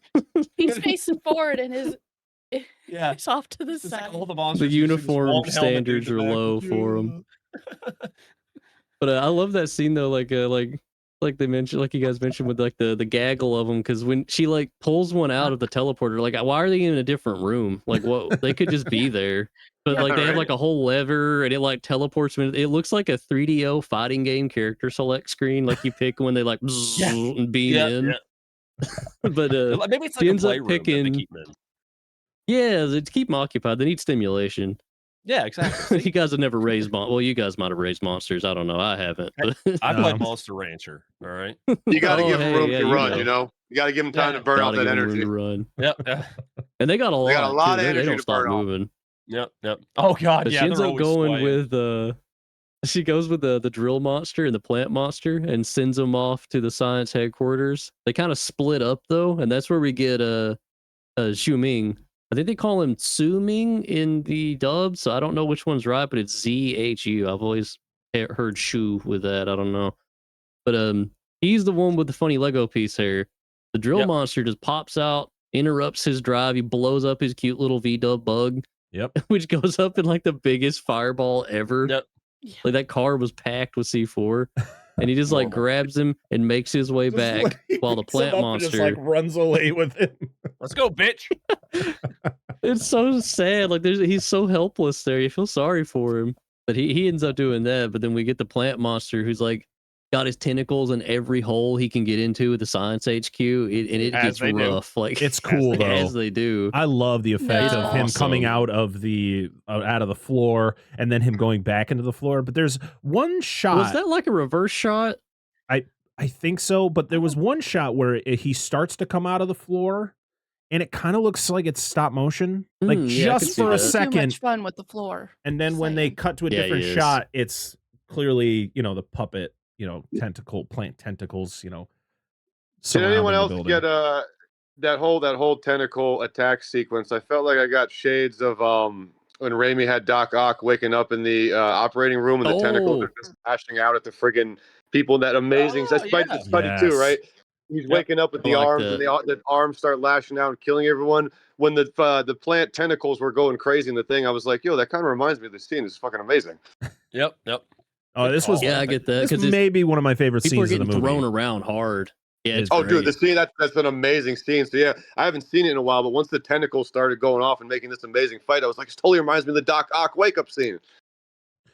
He's facing forward and his Yeah, it's off to the it's side. like all the monsters. The you see this uniform one helmet standards in the are back. low for 'em. But I love that scene though. Like like they mentioned, like you guys mentioned with like the gaggle of them, because when she like pulls one out of the teleporter, like why are they in a different room? Like what they could just be there, but like they have like a whole lever and it like teleports them. It looks like a 3DO fighting game character select screen, like you pick when they like and beam in. But maybe it's like she a ends up playroom that they picking. keep them in. Yeah, to keep them occupied, they need stimulation. Yeah, exactly. You guys have never raised well, you guys might have raised monsters. I don't know. I haven't. But I play Monster Rancher. All right. You got to give them room to run. know. You know, you got to give them time to burn off that energy. To run. Yep. And they got a lot. They got a lot of energy they don't to stop burn off. moving. Yep. Oh God, But yeah. she ends They're up always going swaying. with she goes with the drill monster and the plant monster and sends them off to the science headquarters. They kind of split up though, and that's where we get Xu Ming. I think they call him Su Ming in the dub, so I don't know which one's right, but it's ZHU. I've always heard Shu with that. I don't know. But he's the one with the funny Lego piece hair. The drill monster just pops out, interrupts his drive. He blows up his cute little V-dub bug. Yep. Which goes up in like the biggest fireball ever. Yep. Like that car was packed with C4. And he just like grabs him and makes his way back while the plant monster just like runs away with him. Let's go, bitch. It's so sad. Like he's so helpless there. You feel sorry for him. But he ends up doing that. But then we get the plant monster who's like got his tentacles in every hole he can get into with the science HQ. And it gets rough. Like it's cool though. As they do. I love the effect of him coming out of the floor and then him going back into the floor. But there's one shot. Was that like a reverse shot? I think so. But there was one shot where he starts to come out of the floor. And it kind of looks like it's stop motion, like just for a second. Too much fun with the floor. And then when they cut to a different shot, it's clearly, the puppet, plant tentacles, Did anyone else get that whole tentacle attack sequence? I felt like I got shades of when Raimi had Doc Ock waking up in the operating room and the tentacles are just lashing out at the friggin' people. That amazing. That's Spidey too, right? He's waking up with the arms, and the arms start lashing out and killing everyone. When the plant tentacles were going crazy in the thing, I was like, "Yo, that kind of reminds me of this scene. It's fucking amazing." Yep. Oh, this was I get that. This may be one of my favorite scenes of the movie. Thrown around hard. Yeah. Dude, the scene that's an amazing scene. So I haven't seen it in a while, but once the tentacles started going off and making this amazing fight, I was like, it totally reminds me of the Doc Ock wake up scene.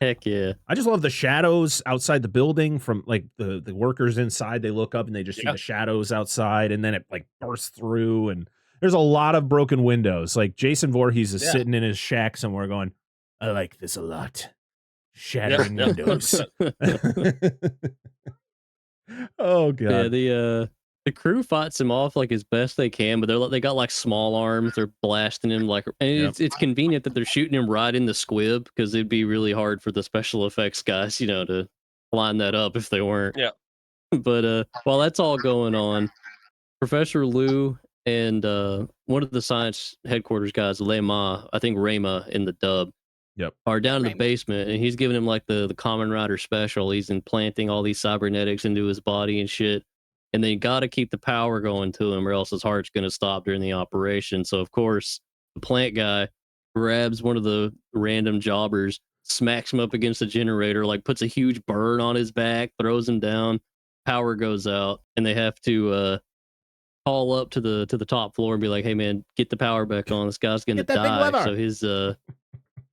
Heck yeah. I just love the shadows outside the building from like the workers inside. They look up and they just see the shadows outside, and then it like bursts through, and there's a lot of broken windows. Like Jason Voorhees is sitting in his shack somewhere going, I like this a lot. Shattering windows. Oh god. Yeah, the crew fights him off like as best they can, but they got like small arms. They're blasting him like, and it's convenient that they're shooting him right in the squib, because it'd be really hard for the special effects guys, to line that up if they weren't. Yeah. But while that's all going on, Professor Liu and one of the science headquarters guys, Lema, I think Rama in the dub, are down in the basement, and he's giving him like the Kamen Rider special. He's implanting all these cybernetics into his body and shit. And they got to keep the power going to him, or else his heart's going to stop during the operation. So, of course, the plant guy grabs one of the random jobbers, smacks him up against the generator, like puts a huge burn on his back, throws him down. Power goes out, and they have to call up to the top floor and be like, "Hey, man, get the power back on. This guy's going to die." So his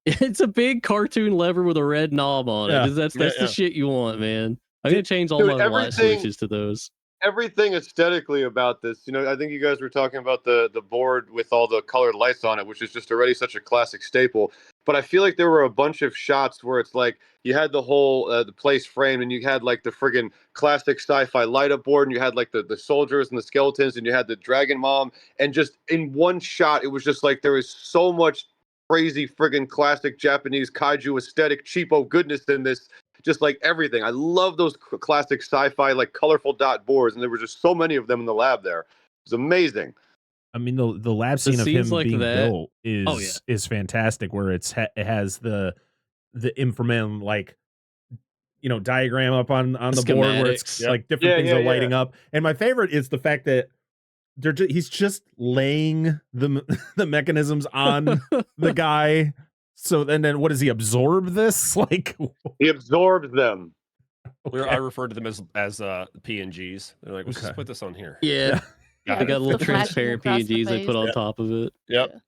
it's a big cartoon lever with a red knob on it. That's the shit you want, man. I'm going to change all my light switches to those. Everything aesthetically about this, I think you guys were talking about the board with all the colored lights on it, which is just already such a classic staple. But I feel like there were a bunch of shots where it's like you had the whole the place framed, and you had like the friggin' classic sci-fi light up board, and you had like the soldiers and the skeletons, and you had the dragon mom, and just in one shot, it was just like there was so much crazy friggin' classic Japanese kaiju aesthetic cheapo goodness in this. Just like everything. I love those classic sci-fi, like colorful dot boards, and there were just so many of them in the lab there. It's amazing. I mean, the lab scene of him like being built is fantastic, where it has the INFRA-MAN like diagram up on the board where it's like different things are lighting up. And my favorite is the fact that he's just laying the mechanisms on the guy. So then what does he absorb this? Like he absorbs them. I referred to them as PNGs. They're like, let's just put this on here. Yeah. Yeah, They got little the flashing transparent across the PNGs they put face. on top of it. Yep. Yeah.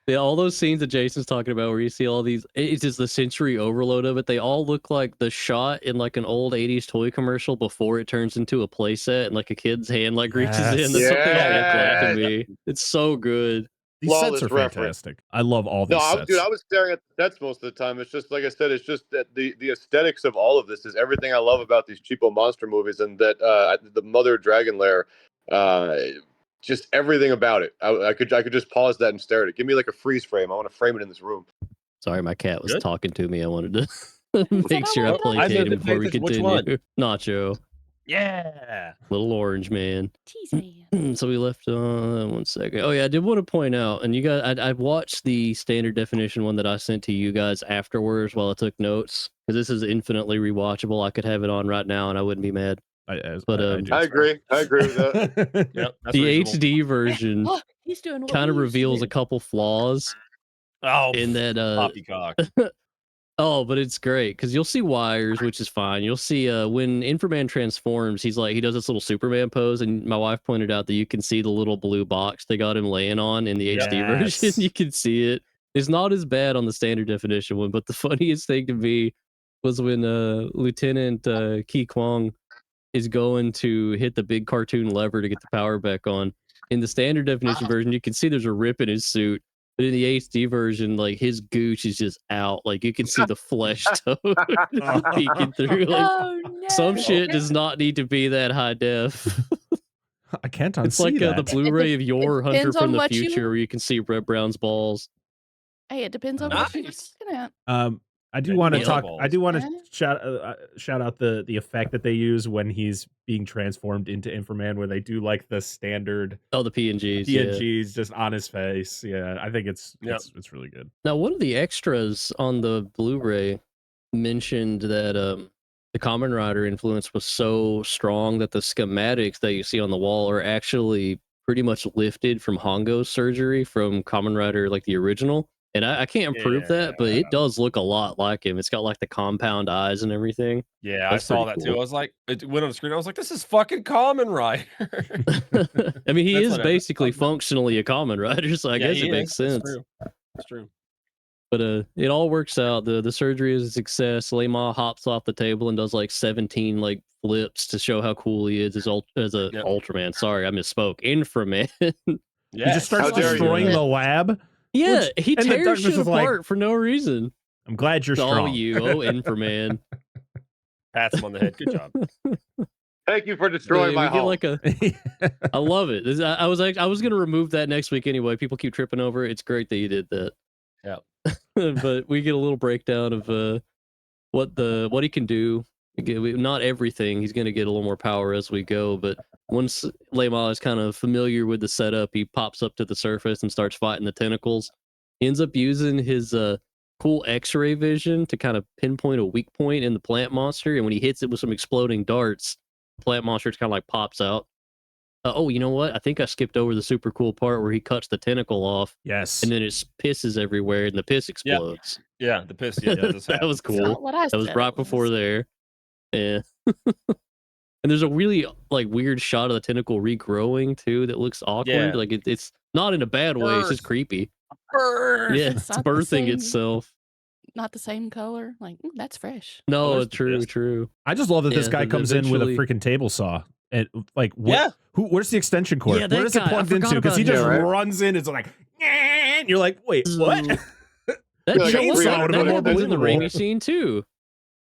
Yeah, all those scenes that Jason's talking about where you see all these, it's just the sensory overload of it. They all look like the shot in like an old 80s toy commercial before it turns into a playset and like a kid's hand like reaches in. That's what they all look like to me. It's so good. These Flawless sets are reference. fantastic. I love all these sets. Dude, I was staring at the sets most of the time. It's just like I said. It's just that the aesthetics of all of this is everything I love about these cheapo monster movies, and that the Mother Dragon Lair, just everything about it. I could just pause that and stare at it. Give me like a freeze frame. I want to frame it in this room. Sorry, my cat was Good? talking to me. I wanted to make sure I I placate him before we Which continue. one? Nacho, Yeah. little orange man. Tease me. So we left on 1 second. Oh yeah, I did want to point out, and you guys, I watched the standard definition one that I sent to you guys afterwards while I took notes because this is infinitely rewatchable. I could have it on right now and I wouldn't be mad. I agree. I agree with that. Yep. That's The reasonable. HD version Oh, he's doing what kind of we used to reveals do. a couple flaws Oh, in that. poppycock. Oh, but it's great because you'll see wires, which is fine. You'll see when INFRA-MAN transforms, he does this little Superman pose, and my wife pointed out that you can see the little blue box they got him laying on in the HD version. You can see it. It's not as bad on the standard definition one, but the funniest thing to me was when Lieutenant Ki Kwong is going to hit the big cartoon lever to get the power back on. In the standard definition version, you can see there's a rip in his suit. But in the HD version, like his gooch is just out. Like you can see the flesh tone peeking through. Like Oh, no. some shit does not need to be that high def. I can't unsee It's like that. the Blu-ray of Your Hunter depends from on the what you- Future, where you can see Red Brown's balls. Hey, it depends on what you're looking at. I do want to Yeah. talk. I do want Yeah. to shout out the effect that they use when he's being transformed into INFRA-MAN, where they do like the standard Oh, the PNGs. Yeah. PNGs just on his face. Yeah, I think it's really good. Now, one of the extras on the Blu-ray mentioned that the Kamen Rider influence was so strong that the schematics that you see on the wall are actually pretty much lifted from Hongo's surgery from Kamen Rider, like the original. And I can't prove that, but it does look a lot like him. It's got like the compound eyes and everything. Yeah, That's I saw that pretty too. cool. I was like, it went on the screen. I was like, this is fucking Kamen Rider. I mean, he That's is what I- basically functionally a Kamen Rider, so I Yeah, guess he it makes is. sense. That's true. That's true. But it all works out. The surgery is a success. Lema hops off the table and does like 17 like flips to show how cool he is as a Ultraman. Sorry, I misspoke. INFRA-MAN. He just starts How dare you. destroying the lab. Yeah, Which- he and the tears darkness shit is like, apart for no reason. I'm glad you're Oh, strong. INFRA-MAN. Pats him on the head. Good job. Thank you for destroying Yeah, my we get home. like a. I love it. I was gonna remove that next week anyway. People keep tripping over it. It's great that you did that. Yeah. But we get a little breakdown of what he can do. Not everything. He's gonna get a little more power as we go. But once Lema is kind of familiar with the setup, he pops up to the surface and starts fighting the tentacles. He ends up using his cool X-ray vision to kind of pinpoint a weak point in the plant monster, and when he hits it with some exploding darts, the plant monster kind of like pops out. Oh, you know what? I think I skipped over the super cool part where he cuts the tentacle off, Yes. and then it pisses everywhere, and the piss explodes. Yeah, the piss. Yeah, That was That's cool. not what I That was said right it was. before there. Yeah. And there's a really like weird shot of the tentacle regrowing too that looks awkward. Yeah. Like it's not in a bad way. It's just Birth. creepy. Birth. Yeah, It's it's not the birthing same. itself. Not the same color. Like, that's fresh. No, there's the true, piss. true. I just love that this Yeah, guy then comes in with a eventually- freaking table saw. And like, what, Yeah. where's the extension cord? Yeah, Where that is it guy, I plugged forgot into? Because he about just him. Yeah, right? runs in. It's like, and you're like, wait, what? That, Like you a know what? 300 That more happens in the believable. Raimi scene too.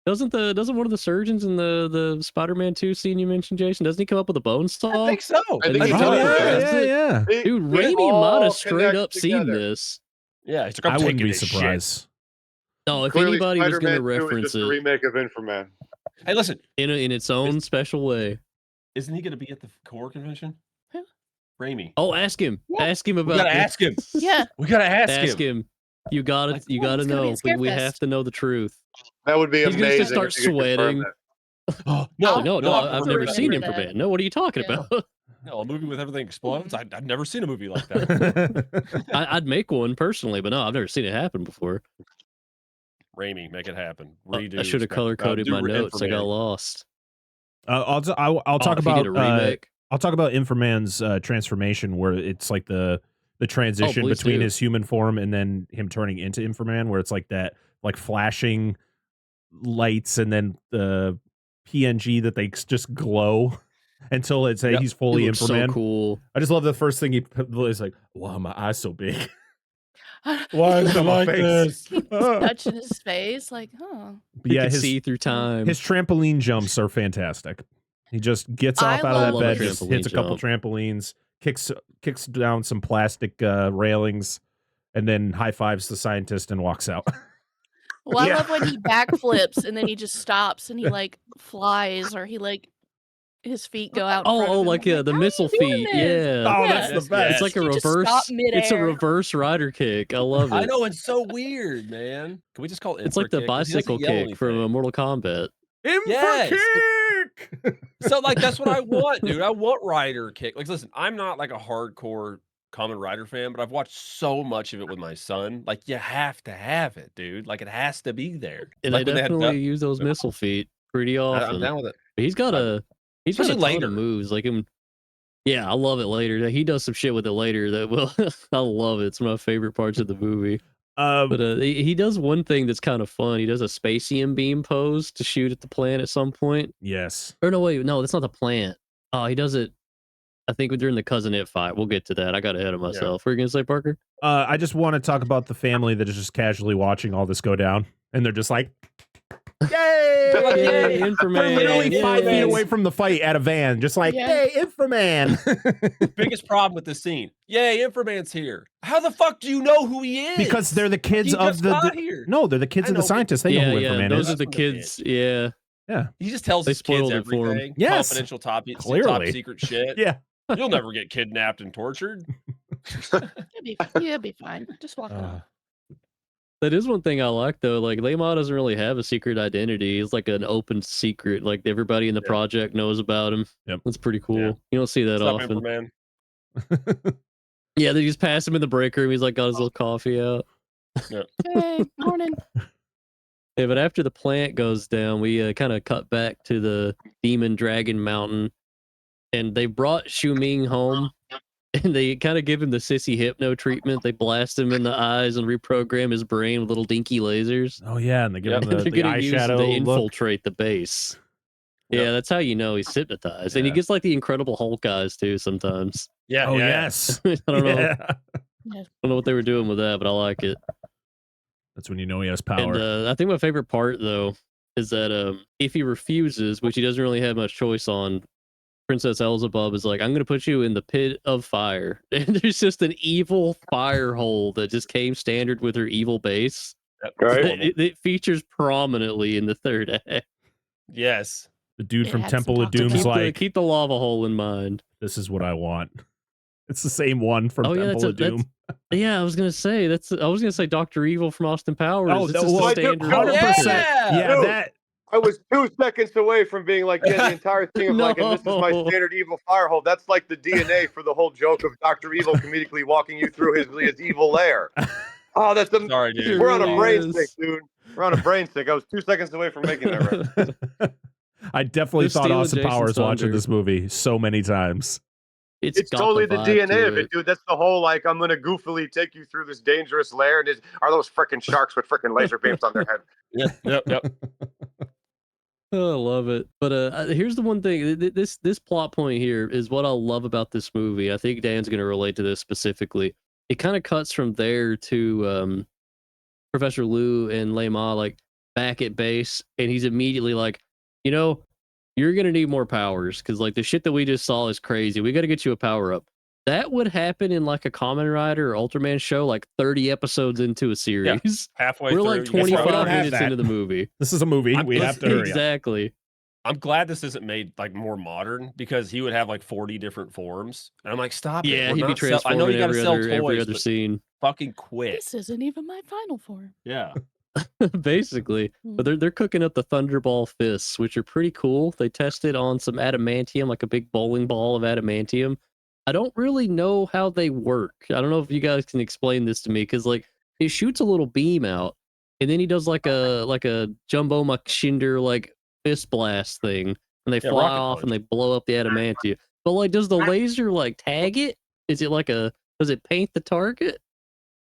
Doesn't one of the surgeons in the Spider-Man 2 scene you mentioned, Jason? Doesn't he come up with a bone saw? I think so. I think And he he does. Oh, yeah, grabs it. yeah. Dude, It Raimi might all have straight connects up seen together. this. Yeah, he's like, I I'm wouldn't taking be this shit. surprised. No, if Clearly, anybody was going to Spider-Man 2 is reference just a it remake of INFRA-MAN. Hey, listen, in its own special way. isn't he going to be at the core convention? Who? Raimi. Oh, ask him. Yeah. Ask him We about. gotta this. ask him. Yeah. We gotta ask him. You gotta It's know. gonna be a We Scarefest. have to know the truth. That would be He's gonna amazing. just start if you could confirm sweating. that. Oh, No, I've never remember seen that. INFRA-MAN. No, what are you talking Yeah. about? No, a movie with everything explodes. I've never seen a movie like that. I'd make one personally, but no, I've never seen it happen before. Raimi, make it happen. I Redo. should have color coded my notes. I got INFRA-MAN. lost. I'll talk If you did about a remake. I'll talk about INFRA-MAN's transformation, where it's like the transition please between do. his human form and then him turning into INFRA-Man, where it's like that like flashing lights and then the PNG that they just glow until it's he's fully It looks INFRA-Man. so cool. I just love the first thing he is like, wow, my eyes so big. Why is it My like face. this? Touching his face, like, huh. But You yeah, can his see through time. his trampoline jumps are fantastic. He just gets off out of that love bed, a just trampoline hits a couple jump. trampolines, kicks down some plastic railings, and then high fives the scientist and walks out. Well, Yeah. I love when he backflips and then he just stops and he like flies, or he like his feet go out. In front of him. Like I'm like, the "How are you missile doing feet. this?" Yeah. Oh, Yeah. that's the best. It's like a You just stop reverse. It's a midair. reverse rider kick. I love it. I know, it's so weird, man. Can we just call it It's like the Infra kick? 'Cause he doesn't bicycle yell kick from anything. Mortal Kombat. Infra kick! So like that's what I want, dude. I want rider kick. Like, listen, I'm not like a hardcore Kamen Rider fan, but I've watched so much of it with my son. Like, you have to have it, dude. Like, it has to be there. And Like they when they had definitely use those missile feet pretty often. I'm down with it. He's got a Especially ton later. of moves. Like him. Yeah, I love it later. He does some shit with it later that will I love it. It's one of my favorite parts of the movie. But he does one thing that's kind of fun. He does a Spacium beam pose to shoot at the plant at some point. Yes. Or no, wait, no, that's not the plant. Oh, he does it. I think during the Cousin It fight. We'll get to that. I got ahead of myself. What are you gonna say, Parker? I just want to talk about the family that is just casually watching all this go down, and they're just like, "Yay! Yay, They're INFRA-MAN, literally 5 feet yay." away from the fight at a van, just like, Yeah. "Hey, INFRA-MAN!" Biggest problem with the scene. Yay, INFRA-MAN's here. How the fuck do you know who he is? Because they're the kids He of just the got here. no, they're the kids I of the know, but- scientists. They know who INFRA-Man those is. are the kids. Yeah. Yeah, He just tells They his kids spoiled it for him. everything. Yes. Confidential top Clearly. secret shit. yeah. You'll never get kidnapped and tortured. It'll be fine. Just walk off. That is one thing I like though. Like LeMond doesn't really have a secret identity. He's like an open secret. Like everybody in the project knows about him. Yep. That's pretty cool. Yeah. You don't see that What's up, often. INFRA-MAN? Yeah, they just pass him in the break room. He's like got his little coffee out. Hey, morning. Yeah, but after the plant goes down, we kind of cut back to the Demon Dragon Mountain, and they brought Xiuming home, and they kind of give him the sissy hypno treatment. They blast him in the eyes and reprogram his brain with little dinky lasers. Oh yeah, and they give him And the they're gonna use them eyeshadow to look. infiltrate the base. Yeah, that's how you know he's hypnotized, and he Yeah. gets like the Incredible Hulk eyes too sometimes. Yeah. Oh yeah. yes, I don't know. Yeah. I don't know what they were doing with that, but I like it. That's when you know he has power. And I think my favorite part though is that if he refuses, which he doesn't really have much choice on, Princess Elzebub is like, "I'm going to put you in the pit of fire," and there's just an evil fire hole that just came standard with her evil base. Yep. Right. It features prominently in the third act. Yes. The dude It from had some Temple of talk to Doom's like, keep the lava hole in mind. "This is what I want." It's the same one from Oh, yeah, Temple of Doom. Yeah, I was gonna say Dr. Evil from Austin Powers. Oh, It's that just was a standard. 100%. Yeah. Yeah, Dude. that. I was 2 seconds away from being like, yeah, the entire thing of like, and this is my No. standard evil firehole. That's like the DNA for the whole joke of Dr. Evil comedically walking you through his evil lair. Oh, that's the. Sorry, dude. We're on a really brain is. stick, dude. We're on a brain stick. I was 2 seconds away from making that right. I definitely They're thought stealing Austin Jason's Powers watching thunder. this movie so many times. It's got totally the vibe DNA to of it, dude. That's the whole like I'm gonna goofily take you through this dangerous lair, and are those freaking sharks with freaking laser beams on their head? Yep. Oh, I love it. But here's the one thing. This plot point here is what I love about this movie. I think Dan's going to relate to this specifically. It kind of cuts from there to Professor Liu and Lei Ma like back at base, and he's immediately like, you know, you're going to need more powers because like the shit that we just saw is crazy. We got to get you a power up. That would happen in like a Kamen Rider or Ultraman show, like 30 episodes into a series. Halfway We're through. like you get 25 we don't have minutes that. into the movie. This is a movie. We have to hurry up. Exactly. I'm glad this isn't made like more modern because he would have like 40 different forms. And I'm like, stop it. Yeah, We're he'd be not sell- I know transforming you gotta sell every toys, other but scene. fucking quit. This isn't even my final form. Yeah. Basically. But they're cooking up the Thunderball fists, which are pretty cool. They tested on some adamantium, like a big bowling ball of adamantium. I don't really know how they work. I don't know if you guys can explain this to me, because like it shoots a little beam out, and then he does like a Jumbo Machinder like fist blast thing, and they fly off and they blow up the adamantium. But like, does the laser like tag it? Is it like does it paint the target?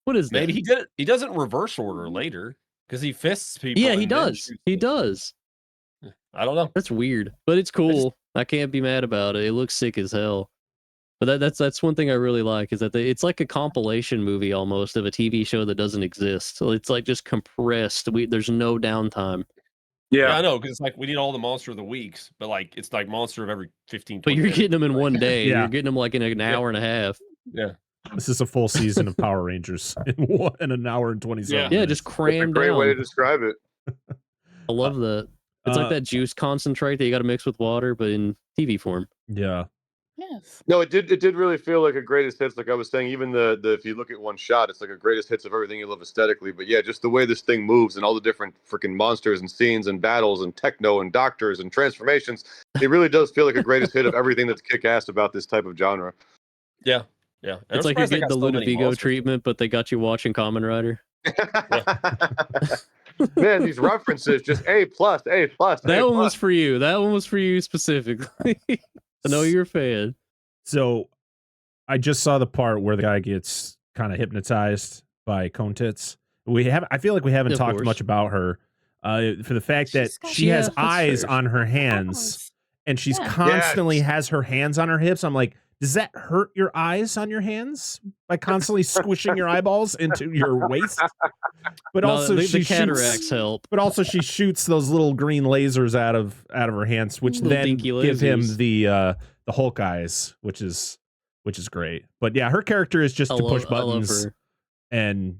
What is that? Maybe he did it. He does it in reverse order later because he fists people. Yeah, he does. He does. I don't know. That's weird, but it's cool. I can't be mad about it. It looks sick as hell. But that's one thing I really like is that it's like a compilation movie almost of a TV show that doesn't exist. So it's like just compressed. There's no downtime. Yeah, I know, because it's like we need all the monster of the weeks, but like it's like monster of every 15. But you're getting them in one day. Yeah. You're getting them like in an hour and a half. Yeah. This is a full season of Power Rangers in an hour and 27 Yeah, just crammed Great down. way to describe it. I love that. It's like that juice concentrate that you got to mix with water, but in TV form. Yeah. Yes. No, it did really feel like a greatest hits. Like I was saying, even the if you look at one shot, it's like a greatest hits of everything you love aesthetically. But yeah, just the way this thing moves and all the different freaking monsters and scenes and battles and techno and doctors and transformations, it really does feel like a greatest hit of everything that's kick-ass about this type of genre. Yeah. Yeah. It's like you're getting the Ludovico treatment, but they got you watching Kamen Rider. Man, these references just A+. That one was for you. That one was for you specifically. I know you're a fan. So I just saw the part where the guy gets kind of hypnotized by Cone Tits. I feel like we haven't talked much about her for the fact that she has eyes on her hands and she's constantly has her hands on her hips. I'm like, does that hurt your eyes on your hands by constantly squishing your eyeballs into your waist? But also the cataracts help. But also she shoots those little green lasers out of her hands, which then give him the Hulk eyes, which is great. But yeah, her character is just to push buttons and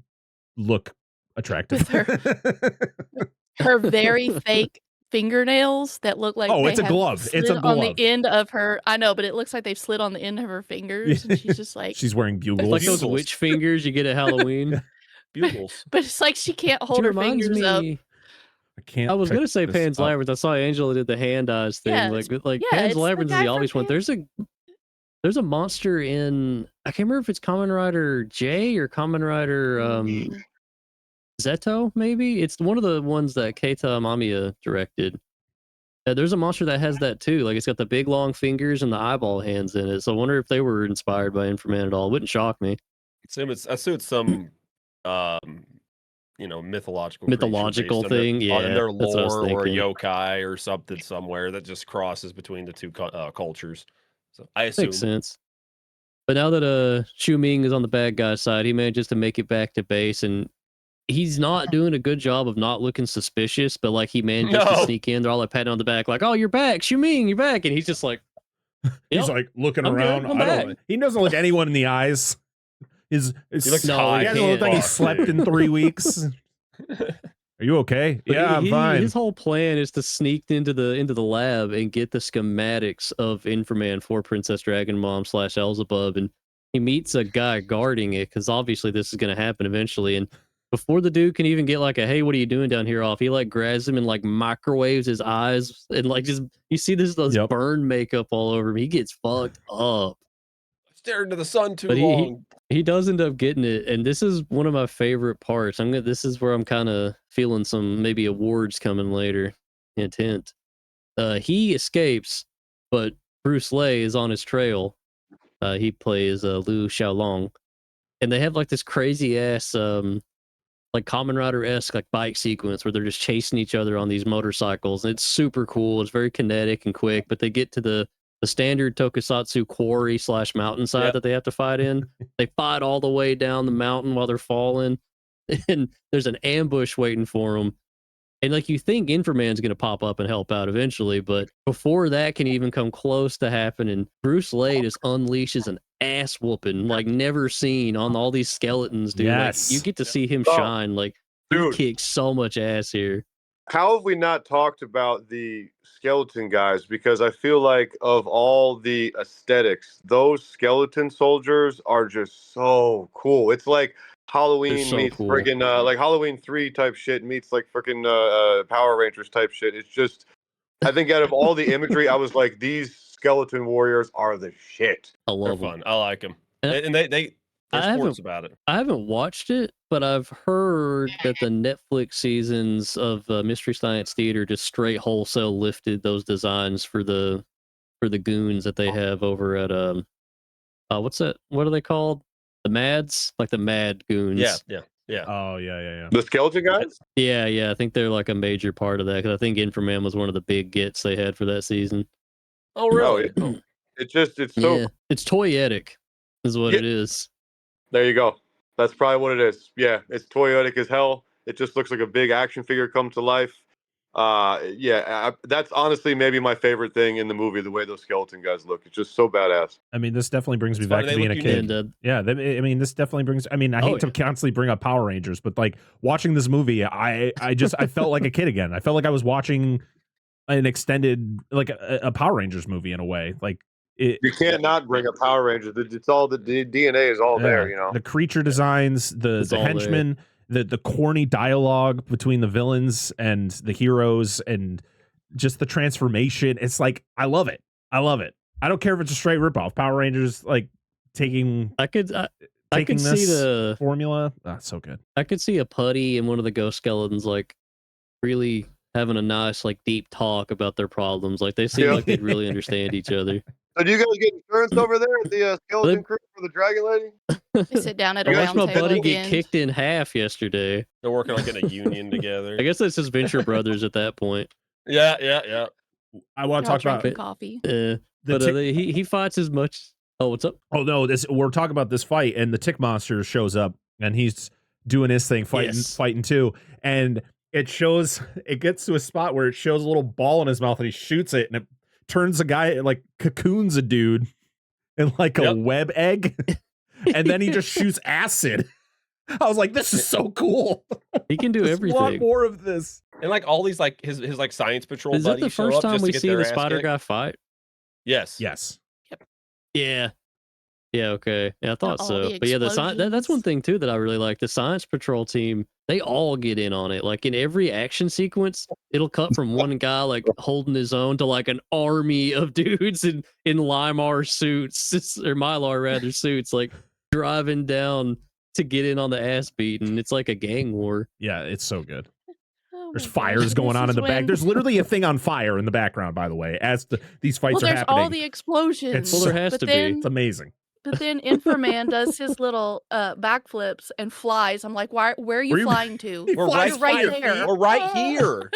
look attractive. With her very fake fingernails that look like it's a glove. It's a glove on the end of her. I know, but it looks like they've slid on the end of her fingers, and she's just like she's wearing bugles, like those witch fingers you get at Halloween. Bugles, but it's like she can't hold her fingers up. I can't. I was gonna say Pan's Labyrinth. I saw Angela did the hand eyes thing. Like Pan's Labyrinth is the obvious one. There's a monster in, I can't remember if it's Kamen Rider J or Kamen Rider Zeto, maybe? It's one of the ones that Keita Amamiya directed. There's a monster that has that too. Like it's got the big long fingers and the eyeball hands in it. So I wonder if they were inspired by INFRA-MAN at all. It wouldn't shock me. I assume it's some mythological thing, yeah, in their lore or a yokai or something somewhere that just crosses between the two cultures. So I assume makes sense. But now that Shu Ming is on the bad guy side, he manages to make it back to base, and he's not doing a good job of not looking suspicious. But like he manages to sneak in. They're all like patting on the back, like, "Oh, you're back, Shu Ming, you're back," and he's just like, he's like looking around. He doesn't look anyone in the eyes. He looks high. He doesn't look like he slept in 3 weeks. Are you okay? But yeah, I'm fine. His whole plan is to sneak into the lab and get the schematics of INFRA-MAN for Princess Dragon Mom / Elzebub, and he meets a guy guarding it because obviously this is going to happen eventually. And before the dude can even get like a "Hey, what are you doing down here?" off, he like grabs him and like microwaves his eyes, and like just you see those burn makeup all over him. He gets fucked up. Stared into the sun too long. He does end up getting it, and this is one of my favorite parts. This is where I'm kind of feeling some maybe awards coming later. Hint, hint. He escapes, but Bruce Lee is on his trail. He plays Liu Xiaolong, and they have like this crazy ass like Kamen Rider-esque like bike sequence where they're just chasing each other on these motorcycles. And it's super cool. It's very kinetic and quick, but they get to the standard tokusatsu quarry / mountainside that they have to fight in. They fight all the way down the mountain while they're falling, and there's an ambush waiting for them. And like you think INFRA-MAN's going to pop up and help out eventually, but before that can even come close to happening, Bruce Lee just unleashes an ass whooping like never seen on all these skeletons, dude. Yes. Like, you get to see him shine. Like, dude, he kicks so much ass here. How have we not talked about the skeleton guys? Because I feel like of all the aesthetics, those skeleton soldiers are just so cool. It's like Halloween meets friggin' like Halloween 3 type shit meets like freaking Power Rangers type shit. It's just, I think out of all the imagery, I was like, these skeleton warriors are the shit. I love them. I like them. And There's reports about it. I haven't watched it, but I've heard that the Netflix seasons of Mystery Science Theater just straight wholesale lifted those designs for the goons that they have over at what's that? What are they called? The Mads, like the Mad goons. Yeah. Oh yeah. The skeleton guys? Yeah. I think they're like a major part of that because I think INFRA-MAN was one of the big gets they had for that season. Oh really? It's so. Yeah, it's toyetic, is what it is. There you go. That's probably what it is. Yeah, it's toyetic as hell. It just looks like a big action figure come to life. That's honestly maybe my favorite thing in the movie, the way those skeleton guys look. It's just so badass. I mean, this definitely brings me back to being a kid. Yeah, I mean, this definitely brings. I mean, I hate to constantly bring up Power Rangers, but like watching this movie, I felt like a kid again. I felt like I was watching an extended, like a Power Rangers movie in a way. Like you can't not bring up Power Rangers. It's all the DNA is all there. You know, the creature designs, the henchmen. The corny dialogue between the villains and the heroes and just the transformation. It's like, I love it. I don't care if it's a straight ripoff. Power Rangers, like taking I could this see the formula. That's so good. I could see a Putty and one of the ghost skeletons like really having a nice like deep talk about their problems. Like they seem like they'd really understand each other. So do you guys get insurance over there at the skeleton crew for the Dragon Lady? They sit down at a I round watched my table buddy at the get end. kicked in half yesterday. They're working like in a union together. I guess that's just Venture Brothers at that point. Yeah. I want to talk about coffee. But he fights as much. Oh, what's up? Oh no, we're talking about this fight, and the Tick Monster shows up, and he's doing his thing, fighting too, and it gets to a spot where it shows a little ball in his mouth, and he shoots it, and it turns a guy, like cocoons a dude in like a web egg, and then he just shoots acid. I was like, this is so cool. He can do everything. Want more of this. And like all these like his like science patrol Is buddies. that the first time we see the spider guy fight? Yes. Yep. Yeah. Yeah, okay. Yeah, I thought All so. the But yeah, that's one thing too that I really like. The science patrol team, they all get in on it. Like in every action sequence, it'll cut from one guy like holding his own to like an army of dudes in Limar suits, or Mylar rather suits, like driving down to get in on the ass beating. It's like a gang war. Yeah, it's so good. Oh There's my fires gosh, going this on in is the back. when- There's literally a thing on fire in the background, by the way, as these fights are there's happening. all the explosions. Well, there has but to then, be. It's amazing. But then INFRA-MAN does his little backflips and flies. I'm like, where are you flying to? He We're flies right You're fire. there. We're right here.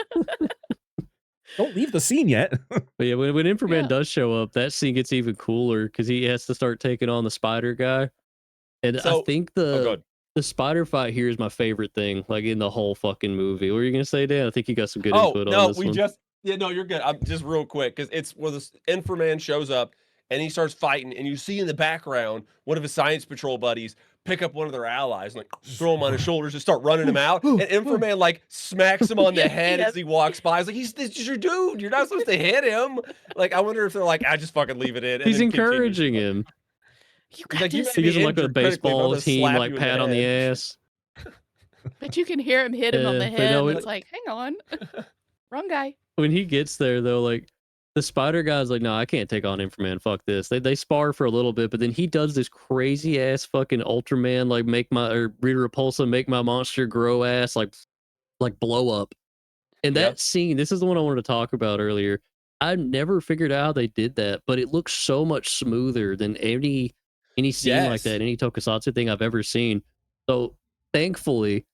Don't leave the scene yet. But yeah, when INFRA-MAN Yeah. does show up, that scene gets even cooler because he has to start taking on the spider guy. And I think the spider fight here is my favorite thing, like in the whole fucking movie. What were you gonna say, Dan? I think you got some good input on this one. No, you're good. I'm just real quick because it's where this INFRA-MAN shows up and he starts fighting, and you see in the background one of his science patrol buddies pick up one of their allies and like throw him on his shoulders and start running him out. And INFRA-MAN like smacks him on the head as he walks by. He's like, this is your dude. You're not supposed to hit him. Like, I wonder if they're like, I just fucking leave it in. And He's then encouraging him. You He's got like, you this. may He be gives him like a injured critically, but I'm baseball gonna team, slap like you in pat on the head. ass. But you can hear him hit him on the Yeah, but head. no, and it- it's like, hang on. Wrong guy. When he gets there, though, like the spider guy's like, no, I can't take on INFRA-MAN. Fuck this. They spar for a little bit, but then he does this crazy ass fucking Ultraman, like Rita Repulsa, make my monster grow ass, like blow up. And that scene, this is the one I wanted to talk about earlier. I never figured out how they did that, but it looks so much smoother than any scene like that, any tokusatsu thing I've ever seen. So thankfully,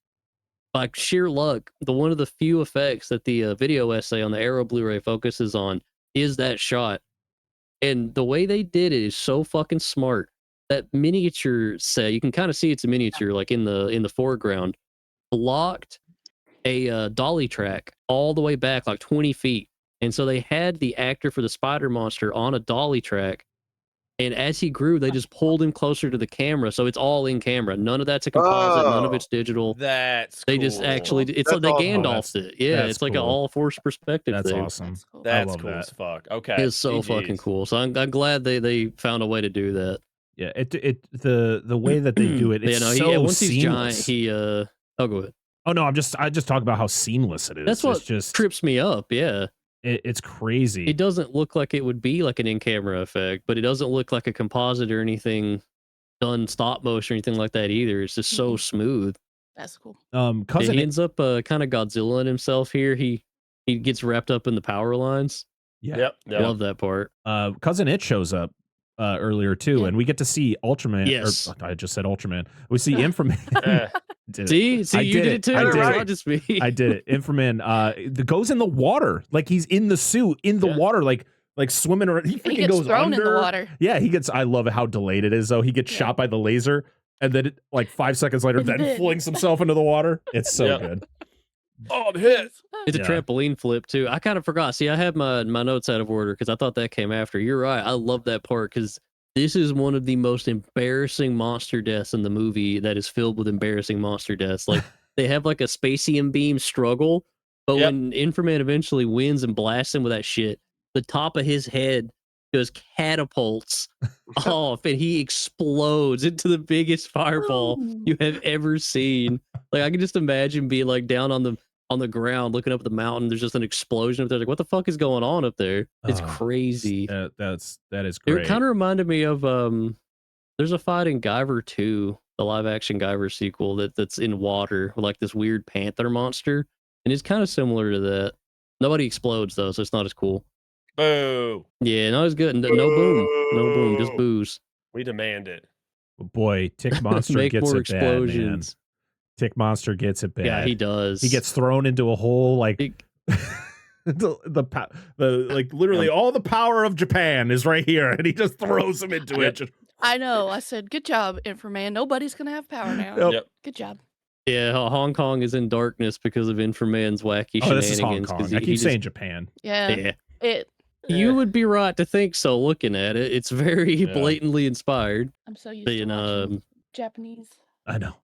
by sheer luck, one of the few effects that the video essay on the Arrow Blu-ray focuses on is that shot. And the way they did it is so fucking smart. That miniature set, you can kind of see it's a miniature, like in the foreground, blocked a dolly track all the way back like 20 feet. And so they had the actor for the spider monster on a dolly track. And as he grew, they just pulled him closer to the camera. So it's all in camera. None of that's a composite. None of it's digital. That's They just actually, it's That's like they awesome. Gandalfed it. Yeah, that's it's like an cool. all force perspective That's thing. awesome. Cool. That's love cool that. as fuck. Okay. It's so GGs. fucking cool. So I'm glad they found a way to do that. Yeah, the way that they do it, it's so once he's giant, seamless. go ahead. Oh no, I just talk about how seamless it is. That's what it's just trips me up. Yeah. it's crazy. It doesn't look like it would be like an in-camera effect, but it doesn't look like a composite or anything done stop motion or anything like that either. It's just so smooth. That's cool. Cousin he ends up kind of Godzilla in himself here. He gets wrapped up in the power lines. Yeah. Yep. Love that part. Cousin It shows up earlier too, and we get to see Ultraman. Yes. I just said Ultraman. We see INFRA-Man. See, you did it too. I did It's it. not just me. I did it. INFRA-Man goes in the water, like he's in the suit in the water, like swimming around. He freaking gets goes thrown under. in the water. Yeah, he gets. I love how delayed it is though. He gets shot by the laser, and then like 5 seconds later, then flings himself into the water. It's so good. Oh, I'm hit. It's a trampoline flip too. I kind of forgot. See, I have my notes out of order because I thought that came after. You're right. I love that part because this is one of the most embarrassing monster deaths in the movie that is filled with embarrassing monster deaths. Like they have like a spacium beam struggle, but when INFRA-Man eventually wins and blasts him with that shit, the top of his head just catapults off and he explodes into the biggest fireball you have ever seen. Like I can just imagine being like down on the ground looking up at the mountain. There's just an explosion up there. Like what the fuck is going on up there? It's crazy. That is great. It kind of reminded me of there's a fight in Guyver 2, the live action Guyver sequel that's in water with like this weird panther monster, and it's kind of similar to that. Nobody explodes though, so it's not as cool. Boo. Yeah, not as good. No boom, just booze. We demand it. Boy, Tick Monster Make gets more it explosions. bad, man. Tick Monster gets it bad. Yeah, he does. He gets thrown into a hole like like literally all the power of Japan is right here, and he just throws him into it. Just... I know. I said, good job, INFRA-Man. Nobody's gonna have power now. Yep. Good job. Yeah, Hong Kong is in darkness because of INFRA-Man's wacky shenanigans. This is Hong Kong. I keep saying Japan. Yeah. You would be right to think so. Looking at it, it's very blatantly inspired. I'm so used to watching Japanese. I know.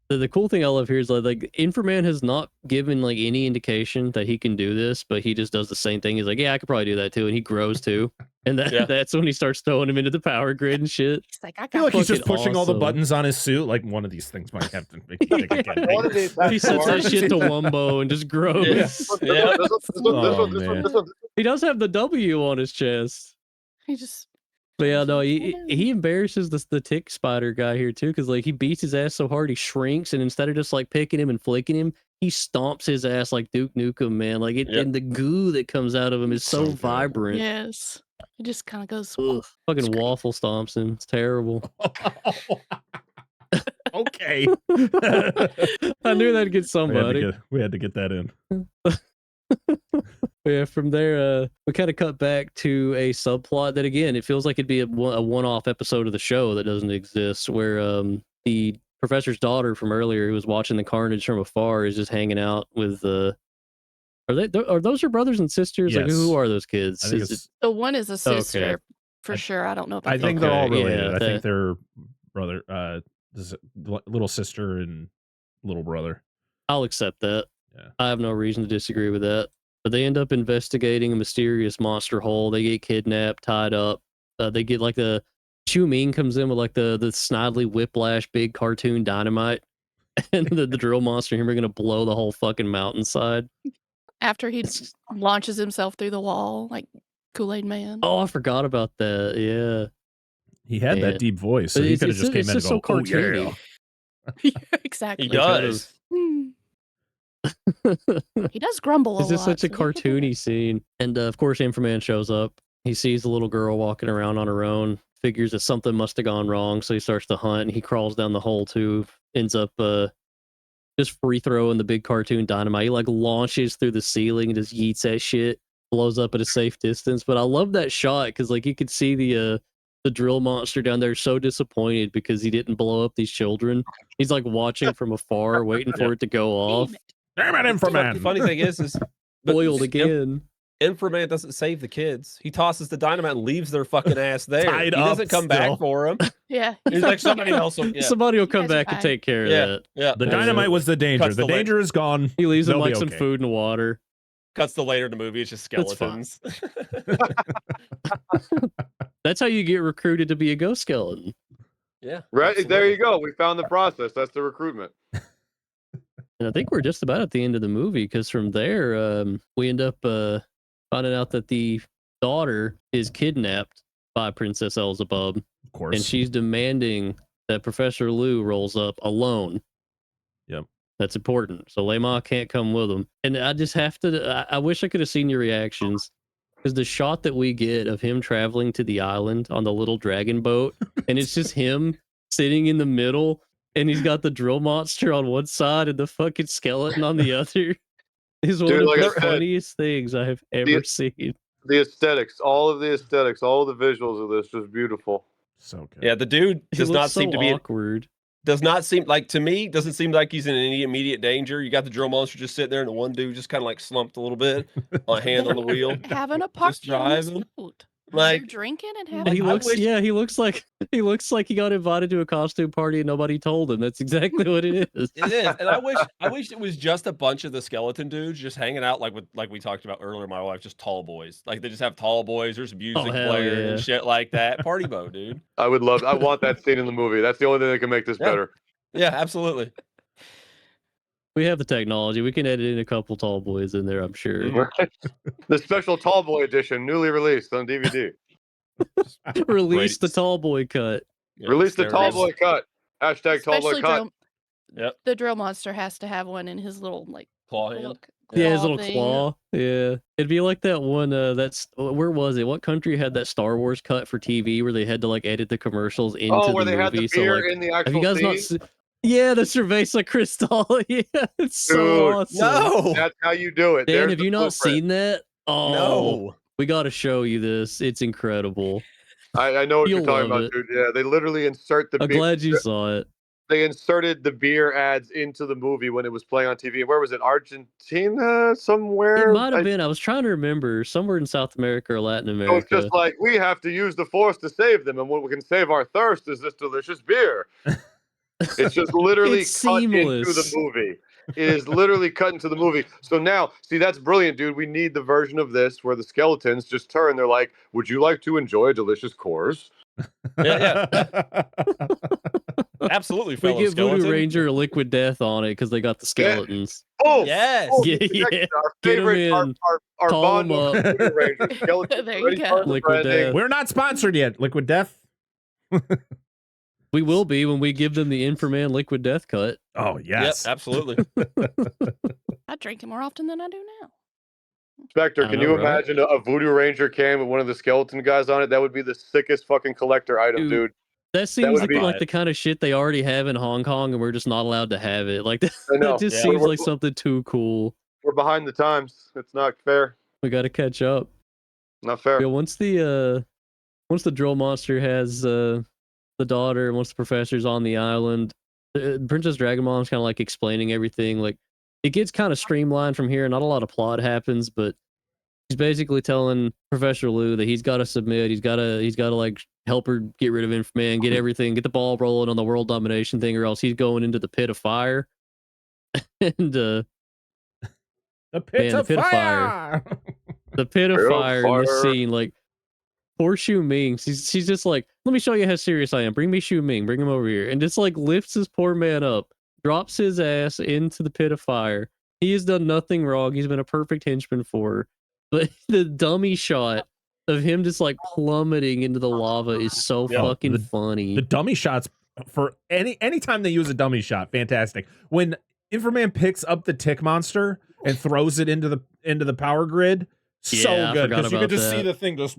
The cool thing I love here is like INFRA-Man has not given like any indication that he can do this, but he just does the same thing. He's like, yeah, I could probably do that too, and he grows too, and that's when he starts throwing him into the power grid and shit. He's like, I feel like he's just pushing all the buttons on his suit. Like one of these things might have to make He sets that shit to Wumbo and just grows. He does have the W on his chest. He just. But yeah, no, he embarrasses the tick spider guy here too, because like he beats his ass so hard he shrinks, and instead of just like picking him and flicking him, he stomps his ass like Duke Nukem, man. Like and the goo that comes out of him is so vibrant. Yes, it just kind of goes. Fucking waffle stomps him. It's terrible. Okay. I knew that'd get somebody. We had to get that in. Yeah, from there, we kind of cut back to a subplot that, again, it feels like it'd be a one-off episode of the show that doesn't exist, where the professor's daughter from earlier, who was watching the carnage from afar, is just hanging out with. Are those your brothers and sisters? Yes. Like, who are those kids? The one is a sister for sure. I don't know. I think they're all related. I think they're brother, little sister and little brother. I'll accept that. Yeah. I have no reason to disagree with that. But they end up investigating a mysterious monster hole. They get kidnapped, tied up. They get like the Chu Ming comes in with like the snidely whiplash big cartoon dynamite, and the drill monster here are gonna blow the whole fucking mountainside. After he launches himself through the wall like Kool-Aid Man. Oh, I forgot about that. Yeah, he had that deep voice, so he could have just came in and go, "Oh yeah." Exactly. He does. He does grumble a lot. It's just such a cartoony scene. And of course, INFRA-Man shows up. He sees the little girl walking around on her own, figures that something must have gone wrong, so he starts to hunt, and he crawls down the hole too, ends up just free throwing the big cartoon dynamite. He like launches through the ceiling and just yeets that shit, blows up at a safe distance. But I love that shot because like you could see the drill monster down there so disappointed because he didn't blow up these children. He's like watching from afar, waiting for it to go off. Damn it, INFRA-Man. The funny thing is boiled again. INFRA-Man doesn't save the kids. He tosses the dynamite and leaves their fucking ass there. He doesn't come back for them. Yeah. He's like, somebody else will come back and take care of that. Yeah. The dynamite was the danger. The danger is gone. He leaves them like some food and water. Cuts to later in the movie. It's just skeletons. That's how you get recruited to be a ghost skeleton. Yeah. Right. Absolutely. There you go. We found the process. That's the recruitment. And I think we're just about at the end of the movie because from there, we end up finding out that the daughter is kidnapped by Princess Elzebub, Of course. and she's demanding that Professor Lou rolls up alone. Yep. That's important. So Layma can't come with him. And I just have to, I wish I could have seen your reactions, because the shot that we get of him traveling to the island on the little dragon boat, and it's just him sitting in the middle, and he's got the drill monster on one side and the fucking skeleton on the other, is one of the funniest things I have ever seen. The aesthetics, all of the aesthetics, all of the visuals of this was beautiful. So good. Yeah, the dude does not seem to be awkward. Does not seem like, to me, doesn't seem like he's in any immediate danger. You got the drill monster just sitting there, and the one dude just kind of like slumped a little bit, on hand on the wheel, having a party, just driving. Like they're drinking and having. He looks like he got invited to a costume party and nobody told him. That's exactly what it is. It is, and I wish it was just a bunch of the skeleton dudes just hanging out like we talked about earlier. My wife, just tall boys. Like they just have tall boys. There's music playing and shit like that. Party boat, dude. I want that scene in the movie. That's the only thing that can make this better. Yeah, absolutely. We have the technology. We can edit in a couple tall boys in there, I'm sure. The special tall boy edition, newly released on DVD. Release the tall boy cut. Yep, release the tall boy cut. Hashtag tall boy cut. Yep. The drill monster has to have one in his little claw hand. Yeah, his little claw. Yeah, it'd be like that one. That's where was it? What country had that Star Wars cut for TV where they had to like edit the commercials into the movie? Where they had the beer in the actual have you guys not? Yeah, the Cerveza Cristal. Yeah, it's so awesome. No, that's how you do it. Dan, have you not seen that? Oh, no. We got to show you this. It's incredible. I know what you're talking about, dude. Yeah, they literally insert the. I'm glad you saw it. They inserted the beer ads into the movie when it was playing on TV. Where was it? Argentina, somewhere. It might have been. I was trying to remember. Somewhere in South America or Latin America. So it's just like, we have to use the Force to save them, and what we can save our thirst is this delicious beer. It's just literally cut into the movie. It is literally cut into the movie. So now, see, that's brilliant, dude. We need the version of this where the skeletons just turn. They're like, "Would you like to enjoy a delicious course?" Yeah. Absolutely. We give Voodoo Ranger a liquid death on it because they got the skeletons. Oh yes. Yeah. Our favorite, our bond of Voodoo Ranger. Skeletons. There you go. Liquid death. We're not sponsored yet. Liquid Death. We will be when we give them the INFRA-MAN liquid death cut. Oh, yes. Yep, absolutely. I drink it more often than I do now. Spectre, can you imagine a Voodoo Ranger came with one of the skeleton guys on it? That would be the sickest fucking collector item, dude. That seems like the kind of shit they already have in Hong Kong, and we're just not allowed to have it. Like that just seems like something too cool. We're behind the times. It's not fair. We got to catch up. Not fair. Yeah, once the drill monster has the daughter, and once the professor's on the island, Princess Dragon Mom's kind of like explaining everything. Like it gets kind of streamlined from here. Not a lot of plot happens, but he's basically telling Professor Lou that he's got to submit. He's got to like help her get rid of INFRA-MAN, get everything, get the ball rolling on the world domination thing, or else he's going into the pit of fire. And the pit of fire. The pit of fire in this scene, like. Poor Shu Ming, she's just like, let me show you how serious I am. Bring me Shu Ming, bring him over here. And just like lifts this poor man up, drops his ass into the pit of fire. He has done nothing wrong. He's been a perfect henchman for her. But the dummy shot of him just like plummeting into the lava is so fucking funny. The dummy shots, for anytime they use a dummy shot, fantastic. When INFRA-MAN picks up the tick monster and throws it into the power grid, so good, because you could just see the thing just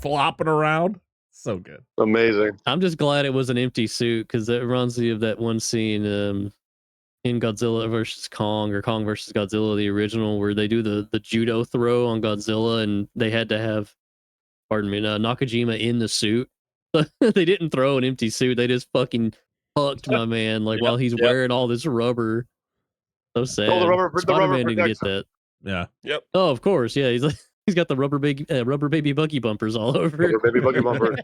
flopping around. So good. Amazing. I'm just glad it was an empty suit, because it reminds me of that one scene in Godzilla versus Kong, or Kong versus Godzilla, the original, where they do the judo throw on Godzilla, and they had to have, Nakajima in the suit. They didn't throw an empty suit. They just fucking hucked my man while he's wearing all this rubber. So sad. Spider-Man didn't get that. Yeah. Yep. Oh, of course. Yeah. He's got the rubber baby buggy bumpers all over. Rubber baby buggy bumpers.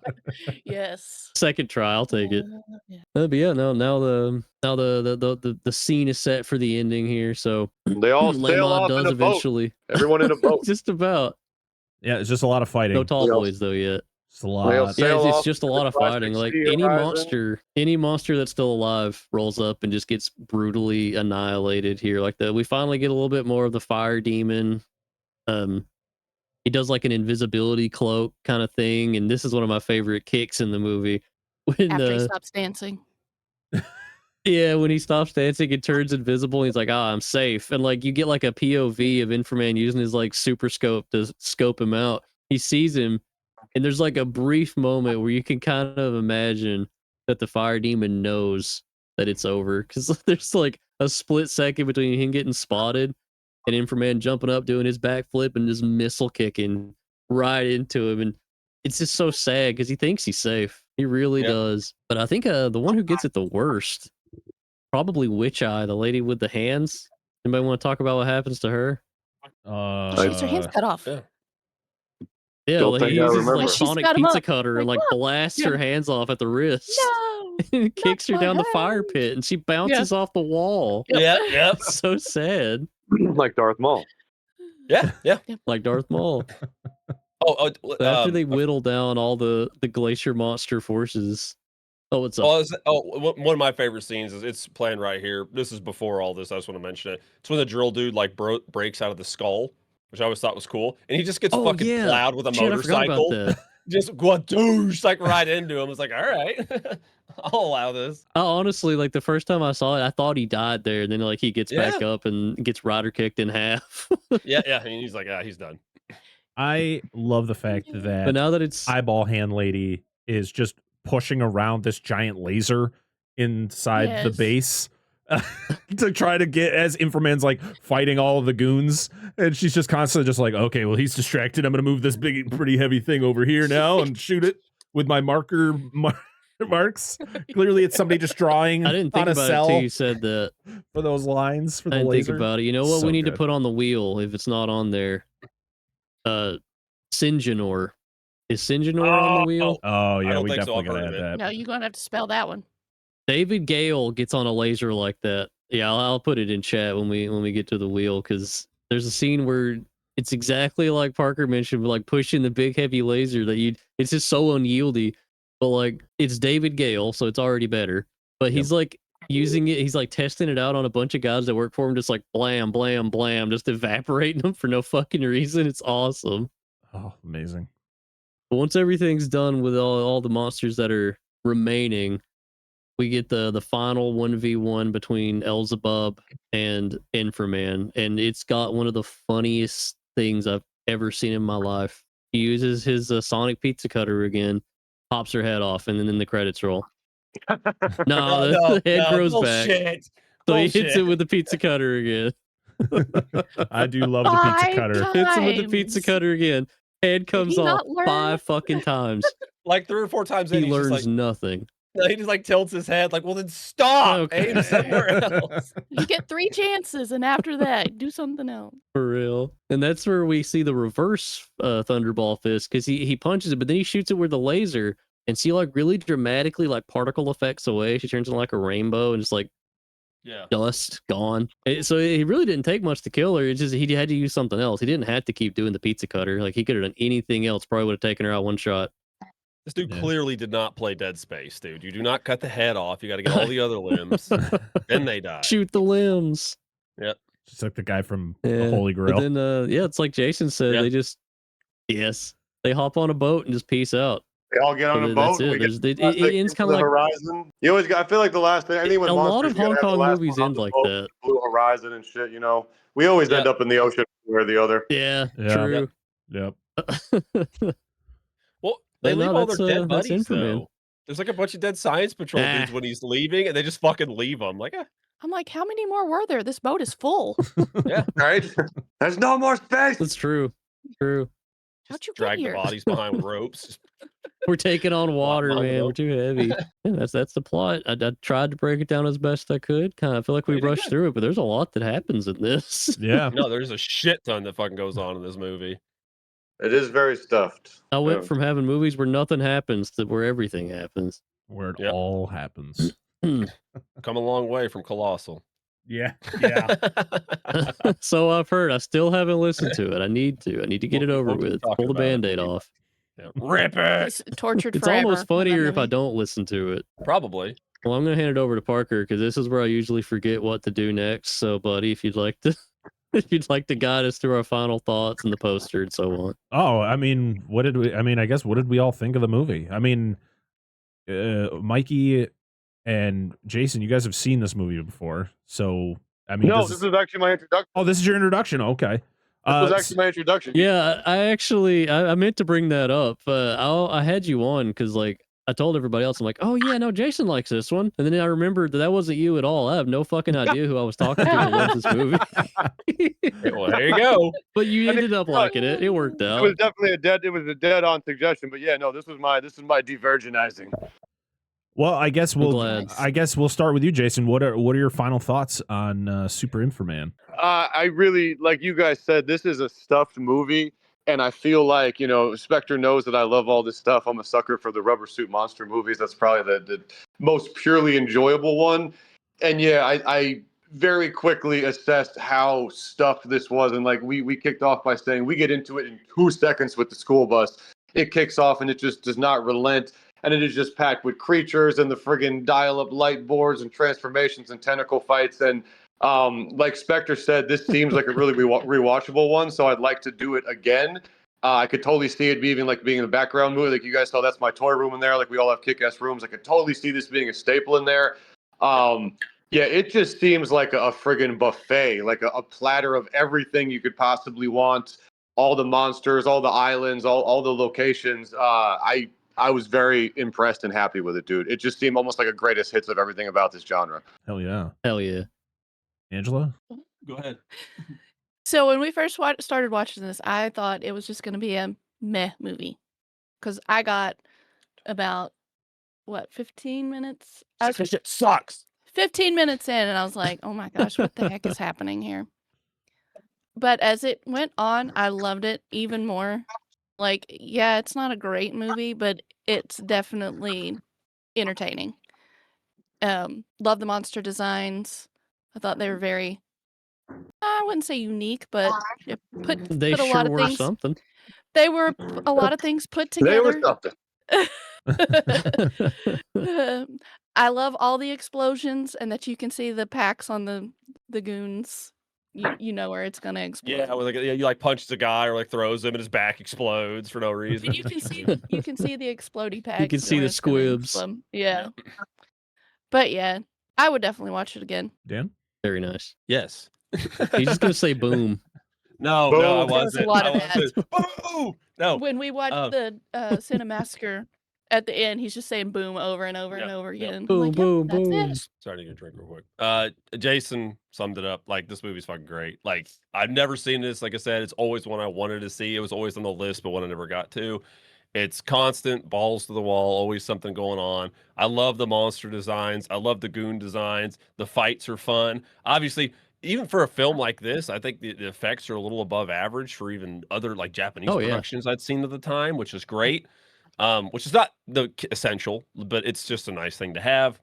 Yes. Second try, I'll take it. Yeah. But yeah, now the scene is set for the ending here. So they all sail off in a eventually. Boat. Everyone in a boat. Just about. Yeah, it's just a lot of fighting. No tall boys though yet. It's a lot. Yeah, it's just a lot of fighting. Like any monster that's still alive rolls up and just gets brutally annihilated here. Like we finally get a little bit more of the fire demon. he does like an invisibility cloak kind of thing, and this is one of my favorite kicks in the movie. When After he stops dancing. yeah, when he stops dancing and turns invisible, he's like, I'm safe. And like you get like a POV of Inframan using his like super scope to scope him out. He sees him, and there's like a brief moment where you can kind of imagine that the fire demon knows that it's over. Because there's like a split second between him getting spotted and Inframan jumping up, doing his backflip, and just missile kicking right into him. And it's just so sad because he thinks he's safe. He really does. But I think the one who gets it the worst, probably Witch Eye, the lady with the hands. Anybody want to talk about what happens to her? She gets her hands cut off. Yeah, Don't like, think he I uses remember. like She's Sonic got 'em Pizza up. Cutter and Like, like look. blasts Yeah. her hands off at the wrist. No. And kicks her my down the fire hand. pit, and she bounces off the wall. Yep. It's so sad. Like Darth Maul. Yeah. Like Darth Maul. Oh, But after they whittle down all the glacier monster forces. Oh, what's up? one of my favorite scenes is it's playing right here. This is before all this. I just want to mention it. It's when the drill dude like breaks out of the skull, which I always thought was cool, and he just gets fucking plowed with a Shit, I forgot about motorcycle. that. Just douche like right into him. It's like, all right, I'll allow this. I honestly, like the first time I saw it, I thought he died there, and then like he gets back up and gets rider kicked in half. Yeah, and he's like, he's done. I love the fact that But now that it's Eyeball Hand Lady is just pushing around this giant laser inside the base to try to get, as Inframan's like fighting all of the goons, and she's just constantly just like, okay, well, he's distracted. I'm gonna move this big, pretty heavy thing over here now and shoot it with my marks. Clearly, it's somebody just drawing I didn't think on a about cell it till you said that. for those lines for the I didn't laser. think about it. You know what So we need to good. put on the wheel if it's not on there? Sinjanor. Is Sinjanor on the wheel? Oh yeah, don't we think so. definitely I've gotta heard add of it. that. No, you're going to have to spell that one. David Gale gets on a laser like that. Yeah, I'll put it in chat when we get to the wheel, because there's a scene where it's exactly like Parker mentioned, like pushing the big heavy laser that it's just so unyieldy. But like it's David Gale, so it's already better. But he's like using it, he's like testing it out on a bunch of guys that work for him, just like blam, blam, blam, just evaporating them for no fucking reason. It's awesome. Oh, amazing. But once everything's done with all the monsters that are remaining, we get the final 1v1 between Elzebub and Inframan, and it's got one of the funniest things I've ever seen in my life. He uses his Sonic Pizza Cutter again, pops her head off, and then the credits roll. No, the head grows back. So he hits it with the pizza cutter again. I do love the pizza cutter. Hits him with the pizza cutter again. Head comes he off not learn? 5 fucking times. Like 3 or 4 times in, He he's learns just like, nothing. he just like tilts his head, like, well, then stop. Okay. Aim somewhere else. You get 3 chances, and after that, do something else. For real. And that's where we see the reverse Thunderball fist, because he punches it, but then he shoots it with the laser, and see like really dramatically like particle effects away. She turns into like a rainbow and just like dust gone. So he really didn't take much to kill her. It's just he had to use something else. He didn't have to keep doing the pizza cutter. Like he could have done anything else. Probably would have taken her out one shot. This dude clearly did not play Dead Space, dude. You do not cut the head off. You got to get all the other limbs. Then they die. Shoot the limbs. Yep. Just like the guy from the Holy Grail. But then it's like Jason said, they just they hop on a boat and just peace out. They all get on a boat. That's it. It ends kind of like Horizon. You always got. I feel like the last thing. Anyone a lot of Hong Kong movies end like that. Blue Horizon and shit. You know, we always end up in the ocean one or the other. Yeah. True. Yep. Well, they leave all their dead buddies Inframan. though. There's like a bunch of dead Science Patrol dudes when he's leaving, and they just fucking leave him. Like, I'm like, how many more were there? This boat is full. yeah, right. There's no more space. That's true. True. How'd you drag get the here? bodies behind ropes. We're taking on water, behind the man. boat. We're too heavy. Yeah, that's the plot. I tried to break it down as best I could. Kind of feel like we rushed through it, but there's a lot that happens in this. Yeah. No, there's a shit ton that fucking goes on in this movie. It is very stuffed. I went from having movies where nothing happens to where everything happens. Where it all happens. Come a long way from Colossal. Yeah. Yeah. So I've heard. I still haven't listened to it. I need to get it over with. Pull the Band-Aid off. Yeah. Rip it. He's tortured It's forever. almost funnier if I don't listen to it. Probably. Well, I'm gonna hand it over to Parker because this is where I usually forget what to do next. So, buddy, if you'd like to. If you'd like to guide us through our final thoughts and the poster and so on. Oh, I mean, I guess, what did we all think of the movie? I mean, Mikey and Jason, you guys have seen this movie before. So, I mean, no, this is actually my introduction. Oh, this is your introduction. Okay. This was actually my introduction. Yeah, I meant to bring that up. I had you on because, like, I told everybody else, I'm like, oh yeah, no, Jason likes this one, and then I remembered that wasn't you at all. I have no fucking idea who I was talking to that loves this movie. Well, there you go. But you ended up liking it. It worked out. It was definitely a dead on suggestion, but yeah, no, this is my divergenizing. Well, I guess we'll start with you, Jason. What are your final thoughts on Super INFRA-MAN? I really, like you guys said, this is a stuffed movie, and I feel like, Spectre knows that I love all this stuff. I'm a sucker for the rubber suit monster movies. That's probably the most purely enjoyable one. And yeah, I very quickly assessed how stuffed this was, and like we kicked off by saying we get into it in 2 seconds with the school bus. It kicks off and it just does not relent. And it is just packed with creatures and the friggin' dial-up light boards and transformations and tentacle fights. And like Spectre said, this seems like a really rewatchable one, so I'd like to do it again. I could totally see it being in a background movie. Like you guys saw, that's my toy room in there. Like we all have kick-ass rooms. I could totally see this being a staple in there. Yeah, it just seems like a friggin' buffet, like a platter of everything you could possibly want. All the monsters, all the islands, all the locations. I was very impressed and happy with it, dude. It just seemed almost like a greatest hits of everything about this genre. Hell yeah. Hell yeah. Angela? Go ahead. So when we first started watching this, I thought it was just going to be a meh movie. Because I got about, 15 minutes? This shit sucks. 15 minutes in, and I was like, oh my gosh, what the heck is happening here? But as it went on, I loved it even more. Like, yeah, it's not a great movie, but it's definitely entertaining. Love the monster designs. I thought they were very, I wouldn't say unique, but it put They a sure lot of were things. something. They were a lot of things put together. They were something. I love all the explosions and that you can see the packs on the goons. You know where it's gonna explode. Yeah, you like punches a guy or like throws him and his back explodes for no reason. But you can see the explodey packs. You can see the squibs. Yeah. But yeah, I would definitely watch it again. Dan? Very nice. Yes. He's just gonna say boom. No, Boom. I There was wasn't. a lot I of wasn't. Boom! No. When we watched the Cinemassacre at the end, he's just saying boom over and over and over again. Boom, I'm like, boom, that's boom. it. Sorry to get a drink real quick. Jason summed it up. Like, this movie's fucking great. Like, I've never seen this. Like I said, it's always one I wanted to see. It was always on the list, but one I never got to. It's constant, balls to the wall, always something going on. I love the monster designs. I love the goon designs. The fights are fun. Obviously, even for a film like this, I think the effects are a little above average for even other like Japanese productions I'd seen at the time, which is great. Which is not the essential, but it's just a nice thing to have.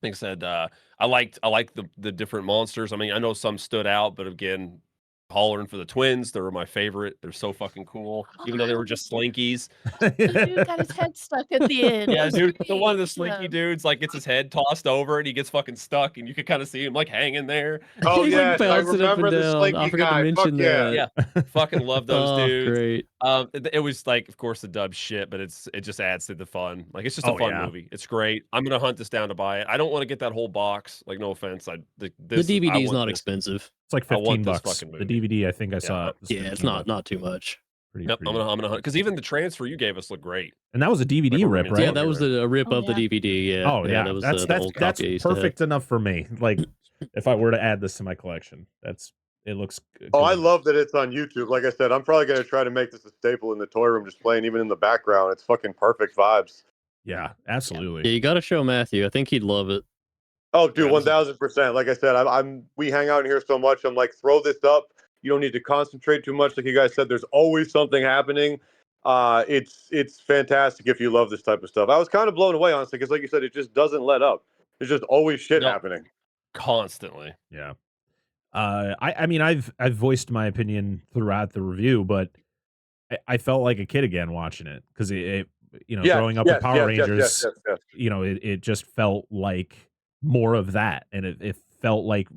Like I said, I like the different monsters. I mean, I know some stood out, but again, hollering for the twins, they were my favorite. They're so fucking cool, even though they were just slinkies. The dude got his head stuck at the end. Yeah, dude, the one of the slinky dudes like gets his head tossed over and he gets fucking stuck, and you could kind of see him like hanging there. Oh He's, yeah, like, I bouncing up remember and the down. slinky I forgot guy. to mention Fuck yeah. that. Yeah, fucking love those dudes. Great. It was like, of course, the dub shit, but it just adds to the fun. Like, it's just a fun movie. It's great. I'm gonna hunt this down to buy it. I don't want to get that whole box. Like, no offense, The DVD is not expensive. It's like $15. fucking The movie. DVD, I think I saw it. Yeah, it's not too much. Yep, I'm gonna hunt, because even the transfer you gave us looked great. And that was a DVD rip, right? Yeah, that was a rip of the DVD. Yeah. Oh yeah, that was that's the old copy I used to have. perfect enough for me. Like, if I were to add this to my collection, it looks good. Oh, I love that it's on YouTube. Like I said, I'm probably going to try to make this a staple in the toy room, just playing even in the background. It's fucking perfect vibes. Yeah, absolutely. Yeah, you got to show Matthew. I think he'd love it. Oh, dude, 1000%. Like I said, we hang out in here so much. I'm like, throw this up. You don't need to concentrate too much. Like you guys said, there's always something happening. It's fantastic if you love this type of stuff. I was kind of blown away, honestly, because like you said, it just doesn't let up. There's just always shit happening. Constantly. Yeah. I mean, I've voiced my opinion throughout the review, but I felt like a kid again watching it, because growing up with Power Rangers, it just felt like more of that, and it felt like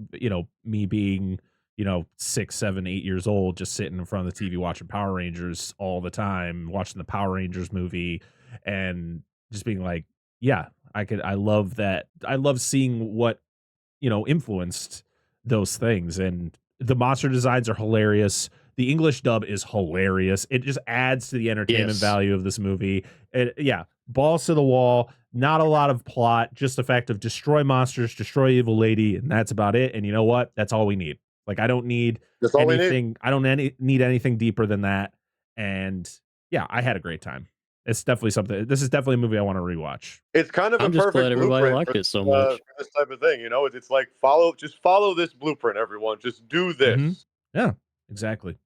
me being 6, 7, 8 years old, just sitting in front of the TV watching Power Rangers all the time, watching the Power Rangers movie, and just being like, yeah, I love that. I love seeing what, influenced those things. And the monster designs are hilarious. The English dub is hilarious. It just adds to the entertainment value of this movie. Balls to the wall, not a lot of plot, just the fact of destroy monsters, destroy evil lady, and that's about it. And you know what? That's all we need. Like, I don't need anything. I don't need anything deeper than that. And yeah, I had a great time. It's definitely something. This is definitely a movie I want to rewatch. It's kind of I'm a just perfect glad everybody blueprint liked for, it so much. for this type of thing. It's like just follow this blueprint, everyone. Just do this. Yeah, exactly.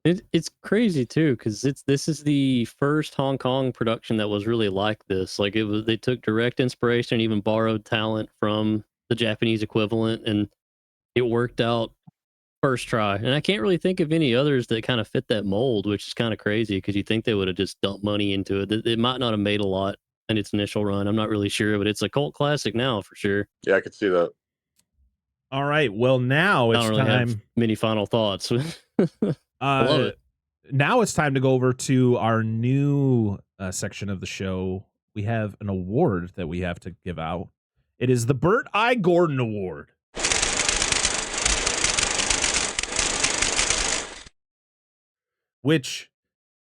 It's crazy too, because this is the first Hong Kong production that was really like this. Like, they took direct inspiration and even borrowed talent from the Japanese equivalent, and it worked out first try. And I can't really think of any others that kind of fit that mold, which is kind of crazy because you think they would have just dumped money into it. It might not have made a lot in its initial run. I'm not really sure, but it's a cult classic now for sure. Yeah, I could see that. All right. Well, now it's I don't really time. have many final thoughts. I love it. Now it's time to go over to our new section of the show. We have an award that we have to give out. It is the Burt I. Gordon Award. Which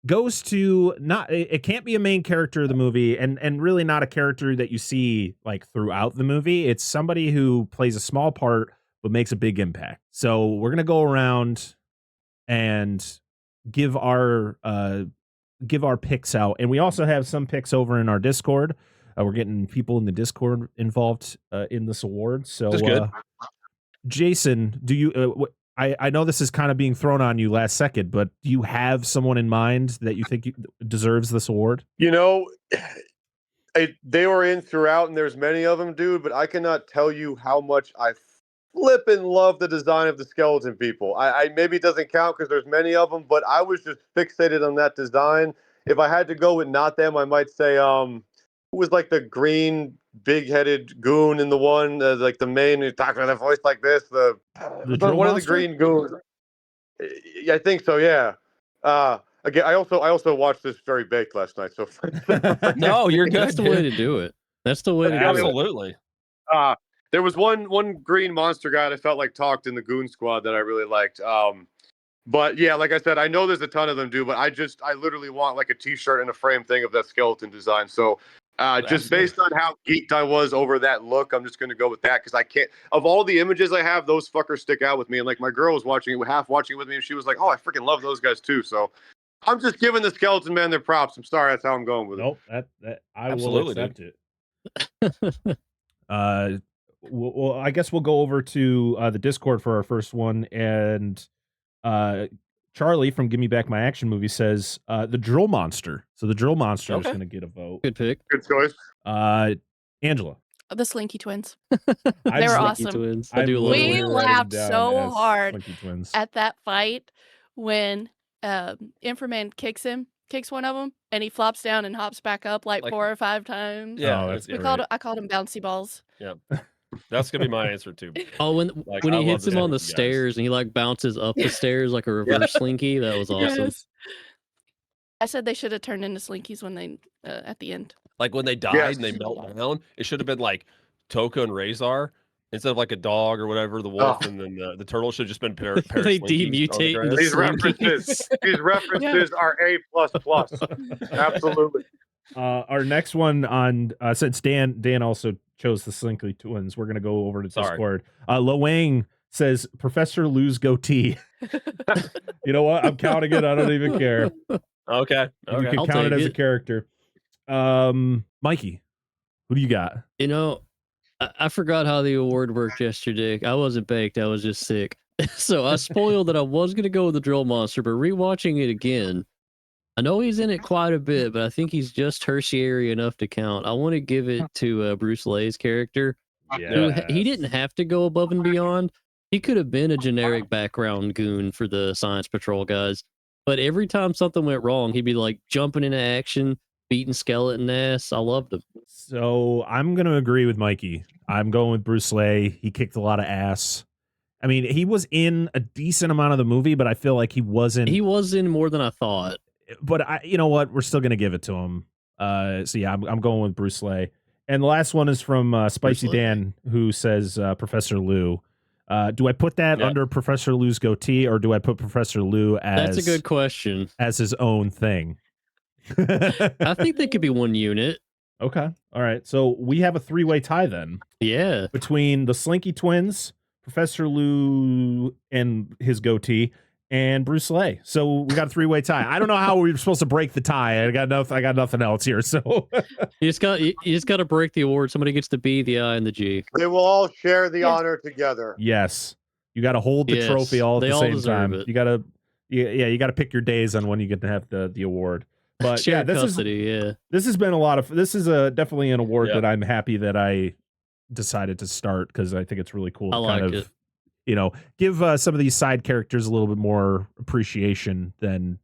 goes to it can't be a main character of the movie, and really not a character that you see like throughout the movie. It's somebody who plays a small part but makes a big impact. So we're gonna go around and give our picks out, and we also have some picks over in our Discord. We're getting people in the Discord involved in this award. So that's good. Jason, do you? I know this is kind of being thrown on you last second, but do you have someone in mind that you think deserves this award? They were in throughout, and there's many of them, dude. But I cannot tell you how much I flippin' love the design of the skeleton people. I maybe it doesn't count because there's many of them, but I was just fixated on that design. If I had to go with not them, I might say who was like the green big-headed goon in the one, like the main who talks with a voice like this, the one of the green goons. I think so. Yeah. Again, I also watched this very baked last night. So no, you're good. That's the way to do it. That's the way to do it. Absolutely. There was one green monster guy that I felt like talked in the Goon Squad that I really liked. But yeah, like I said, I know there's a ton of them, dude. But I literally want like a T-shirt and a frame thing of that skeleton design. So just based on how geeked I was over that look, I'm just gonna go with that because I can't. Of all the images I have, those fuckers stick out with me. And like my girl was watching it, half watching it with me, and she was like, "Oh, I freaking love those guys too." So I'm just giving the skeleton man their props. I'm sorry, that's how I'm going with it. Nope, that I will accept it. Well, I guess we'll go over to the Discord for our first one, and Charlie from Give Me Back My Action Movie says the Drill Monster. So the Drill Monster is going to get a vote. Good pick. Good choice. Angela. The Slinky Twins. They were awesome. Twins. I do love We them. laughed so hard at that fight when INFRA-MAN kicks one of them, and he flops down and hops back up like 4 or 5 times. Yeah, I called him bouncy balls. Yeah. That's gonna be my answer too. Oh, when he hits him on the stairs and he like bounces up the stairs like a reverse slinky, that was awesome. Yes. I said they should have turned into slinkies when they at the end. Like when they died and they melt down, it should have been like Toko and Razor instead of like a dog or whatever, the wolf, and then the turtle should have just been pair they demutate into these references are A++. Absolutely. Our next one on since Dan also chose the Slinky Twins, we're gonna go over to Discord. Lo Wang says Professor Lou's goatee. You know what? I'm counting it. I don't even care. Okay. You can count it as a character. Mikey, who do you got? You know, I forgot how the award worked yesterday. I wasn't baked. I was just sick. So I spoiled that I was gonna go with the Drill Monster, but rewatching it again, I know he's in it quite a bit, but I think he's just tertiary enough to count. I want to give it to Bruce Leigh's character. Yeah. He didn't have to go above and beyond. He could have been a generic background goon for the Science Patrol guys. But every time something went wrong, he'd be like jumping into action, beating skeleton ass. I loved him. So I'm going to agree with Mikey. I'm going with Bruce Leigh. He kicked a lot of ass. I mean, he was in a decent amount of the movie, but I feel like he wasn't. He was in more than I thought. But you know what? We're still gonna give it to him. So yeah, I'm going with Bruce Lee. And the last one is from Spicy Dan, who says Professor Lou. Do I put that under Professor Lou's goatee, or do I put Professor Lou as? That's a good question. As his own thing. I think they could be one unit. Okay. All right. So we have a 3-way tie then. Yeah. Between the Slinky Twins, Professor Lou and his goatee, and Bruce Lee. So we got a 3-way tie. I don't know how we were supposed to break the tie. I got nothing else here. So you just got to break the award. Somebody gets the B, the I, and the G. They will all share the honor together. Yes. You got to hold the trophy all at the same time. It. You got to you got to pick your days on when you get to have the award. But yeah, this has been a lot of. This is definitely an award that I'm happy that I decided to start, because I think it's really cool. I like it. You know, give some of these side characters a little bit more appreciation than